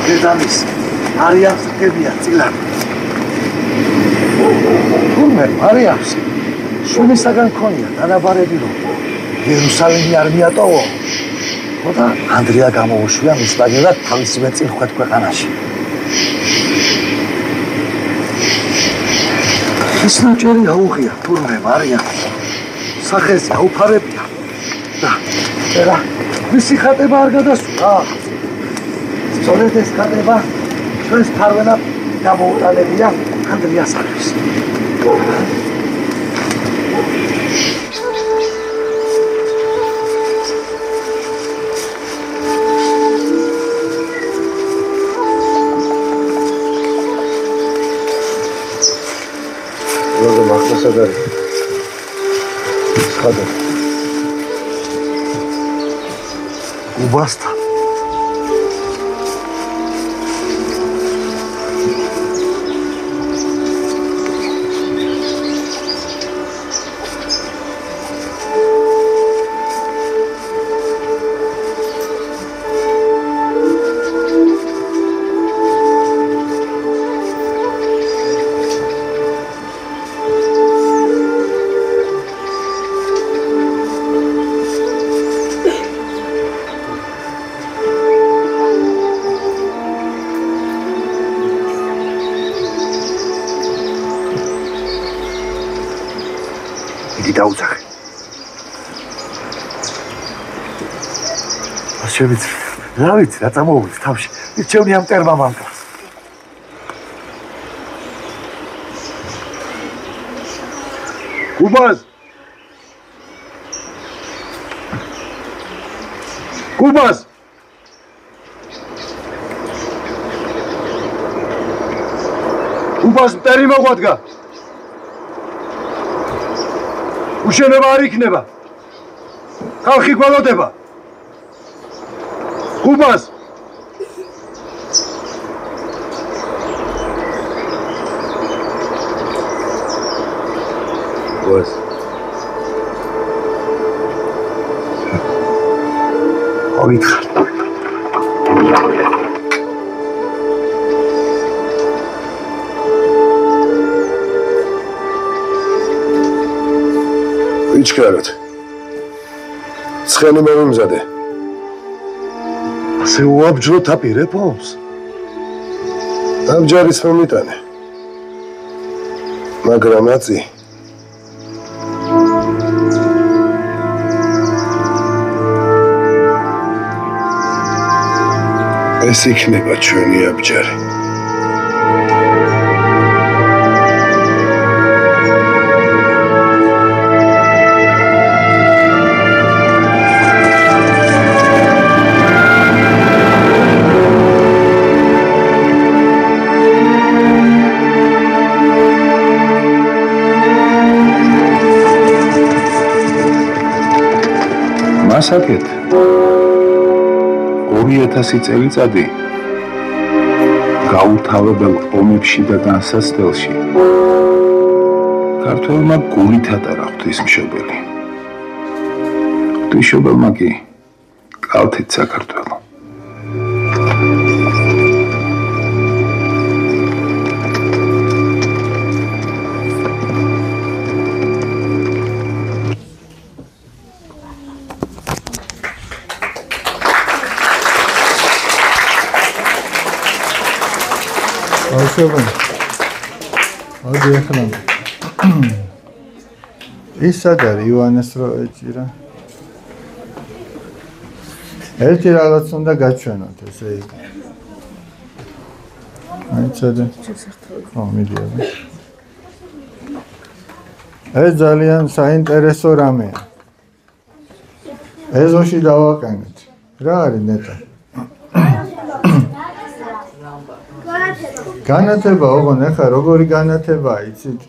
დედამის მარიამს რგებია წილად თურმე მარიამს შვილისაგან ქონია დანაბარები რომ იერუსალიმი არ მიატოვო და ანდრია გამოუშვია მის მაგერად თავისივე წინ ხვეთ ქვეყანაში ის ნაჭერი აუღია თურმე მარიამ სახეზე აუფარებია და ერა მისი ხატება არ გადასულა სწორედ ეს ხატება ჩვენს ფარველად გამოუტანებია ანდრიასათვის როდა მახსოვსადარი ხადა უბასთან დაუძახე. შევიც, რა ვიცი, რა წამოვიდეთ თავში. მირჩევნი ამ ტერმა მამკარს. კუბას! კუბას! კუბას მტერი მოგვადგა. უშენება არ იქნება. ხალხი გველოდება. კუბას. კუბას. ოიტხარ. იჩქაროთ. ცხენი მომზადე. ასე უაბჯროთ აპირებობს. ამჯარის მომიტანე. მაგრამ აწი ეს იქნება ჩვენი აბჯარი. ასაკეთ 2000 წელიწადი გაუთავებელ ომებში და განსაცდელში ქართველმა გულით ატარა ღვთისმშობელი. ღვთისმშობელმა კი კალთით საქართველო. ბავშვებო. მოდი ახლა. ის სად არის ივანეს რო ეჭირა? ერთი რაღაც უნდა გაჩვენოთ ესე იგი. აიცადე. ხო, მიდიოდი. ეს ძალიან საინტერესო რამეა. ეზოში დავაყენეთ. რა არის ნეტა? განათება, ოღონ ეხა როგორი განათებაა, იცით?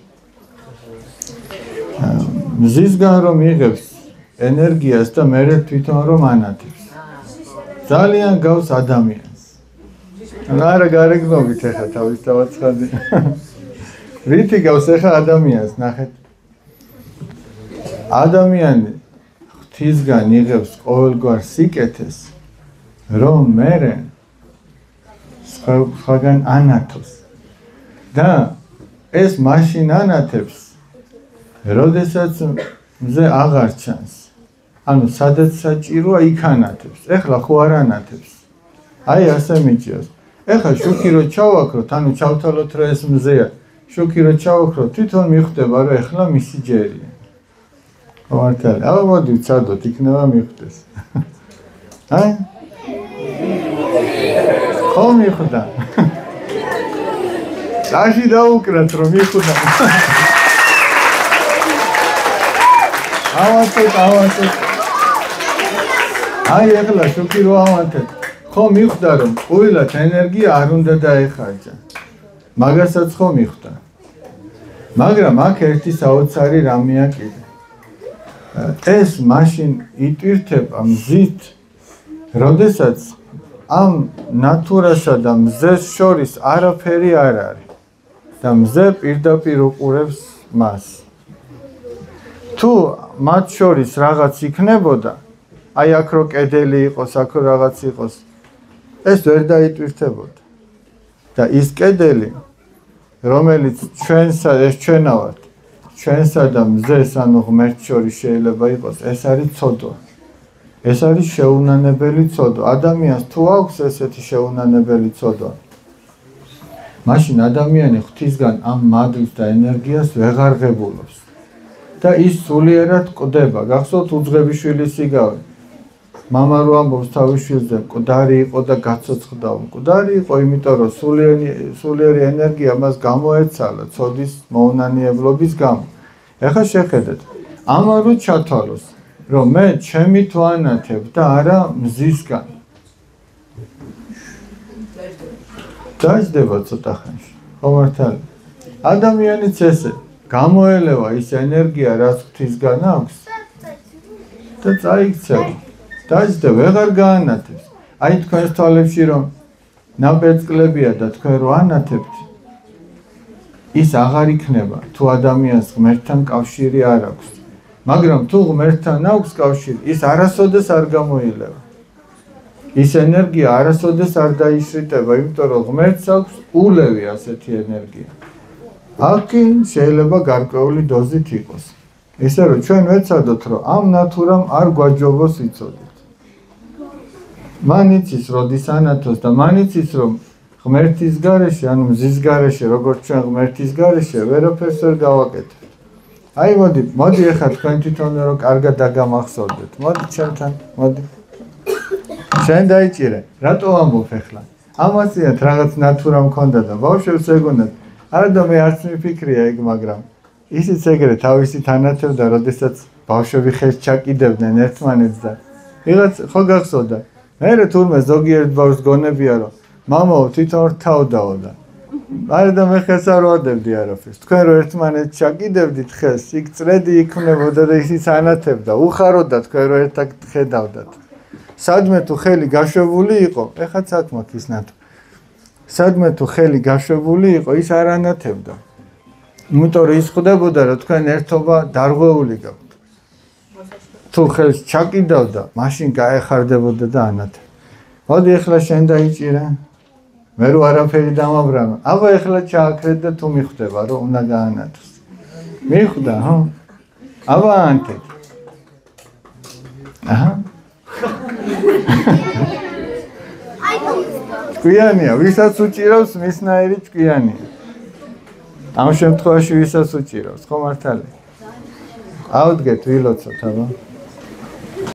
მზისგან რომ იღებს ენერგიას და მერე თვითონ რომ ანათებს. ძალიან გავს ადამიანს. არა გარეგნობით ეხა თავის დავაცხადი. რითი გავს ეხა ადამიანს, ნახეთ. ადამიანი ღვთისგან იღებს ყოველგვარ სიკეთეს, რომ მერე სხვაგან ანათოს. და ეს მაშინ ანათებს, როდესაც მზე აღარ ჩანს. ანუ სადაც საჭიროა იქ ანათებს. ეხლა ხო არ ანათებს. აი ასე მიჭიროს. ეხლა შუქი რო ჩავაქროთ, ანუ ჩავთვალოთ რა ეს მზეა. შუქი რო ჩავაქროთ, თვითონ მიხვდება რომ ეხლა მისი ჯერია. ხო მართალი. აბა მოდი ვცადოთ, იქნება მიხვდეს. აი? ხო მიხვდა. დაში დაუკრათ რომ მიხვდა. ავანტეთ. აი ეხლა შუქი რო ავანტეთ. ხო მიხვდა რომ ყოველად ენერგია არ უნდა დაეხარჯა. მაგასაც ხო მიხვდა. მაგრამ აქ ერთი საოცარი რამეა კიდე. ეს მაშინ იტვირთება მზით, როდესაც ამ ნატურასა და მზეს შორის არაფერი არ არის და მზე პირდაპირ უყურებს მას. თუ მათ შორის რაღაც იქნებოდა, აი აქ რო კედელი იყოს, აქ რო რაღაც იყოს, ეს ვერ დაიტვირთებოდა. და ის კედელი, რომელიც ეს ჩვენა ვართ, ჩვენსა და მზეს, ანუ ღმერთს შორის შეიძლება იყოს, ეს არის ცოდვა. ეს არის შეუნანებელი ცოდვა. ადამიანს თუ აქვს ესეთი შეუნანებელი ცოდვა, მაშინ ადამიანი ღვთისგან ამ მადლს და ენერგიას ვეღარ ღებულობს. და ის სულიერად კვდება. გახსოვთ უძღებიშვილის სიგავე. მამა რო ამბობს თავის შვილზე, მკვდარი იყო და გაცოცხლდა. მკვდარი იყო, იმიტომ რომ სულიერი ენერგია მას გამოეცალა ცოდის მოუნანიებლობის გამო. ეხლა შეხედეთ, ამან რო ჩათვალოს, რომ მე ჩემით ვანათებ და არა მზისგან. დაждდება ცოტა ხანში. ხო მართალი. ადამიანიც ესე გამოელევა ის ენერგია, რაც ღვთისგან აქვს და წაიქცევა. დაждდება, ვეღარ გაანათებს. აი თქვენს თვალებში რომ ნაბეწკლებია და თქვენ რო ანათებთ, ის აღარ იქნება, თუ ადამიანს ღმერთთან კავშირი არ აქვს. მაგრამ თუ ღმერთთან აქვს კავშირი, ის არასოდეს არ გამოილევა. ის ენერგია არასოდეს არ დაიშრიტება, იმიტომ რომ ღმერთს აქვს ულევი ასეთი ენერგია. აქ შეიძლება გარკვეული დოზით იყოს. ისე რომ ჩვენ ვეცადოთ, რომ ამ ნატურამ არ გვაჯობოს იცოდეთ. მან იცის, როდის ანათოს და მან იცის, რომ ღმერთის გარეშე, ანუ მზის გარეშე, როგორც ჩვენ ღმერთის გარეშე, ვერაფერს ვერ გავაკეთებთ. აი მოდი ეხლა თქვენ თვითონ რომ კარგად დაგამახსოვდეთ. მოდი ჩემთან, მოდი. შენ დაიჭირე. რატო ამბობ ეხლა? ამასიათ რაღაც ნატურა მქონდა და ბავშვებს ეგონათ. არა და მე არც მიფიქრია ეგ, მაგრამ ისიც ეგრე თავისით ანათებდა, როდესაც ბავშვები ხელს ჩაკიდებდნენ ერთმანეთს და ვიღაც ხო გახსოვდა. მე თურმე ზოგიერთ ბავშვს გონებია რომ მამაო თვითონ რთავდაო და არა და მე ხელს არ ვადებდი არაფერს. თქვენ რო ერთმანეთს ჩაკიდებდით ხელს, იქ წრედი იქნებოდა და ისიც ანათებდა. უხაროდა თქვენ რო ერთად ხედავდათ. სადმე თუ ხელი გაშვებული იყო, ეხაც აქ მაქვს ის ნატო. სადმე თუ ხელი გაშვებული იყო, ის არ ანათებდა. იმიტომ რომ ის ხვდებოდა რომ თქვენ ერთობა დარღვეული გაქვთ. თუ ხელს ჩაკიდავდა, მაშინ გაეხარდებოდა და ანათებდა. მოდი ეხლა შენ დაიჭირე. მე რო არაფერი დამაბრანა. აბა ეხლა ჩააქრეთ და თუ მიხვდება რომ უნდა გაანათოს. მიხვდა, ხო? აბა ანთებ. აჰა. ჭკვიანია, ვისაც უჭირავს მისნაირი ჭკვიანია. ამ შემთხვევაში ვისაც უჭირავს, ხო მართალია? ავდგეთ, ვილოცოთ, აბა.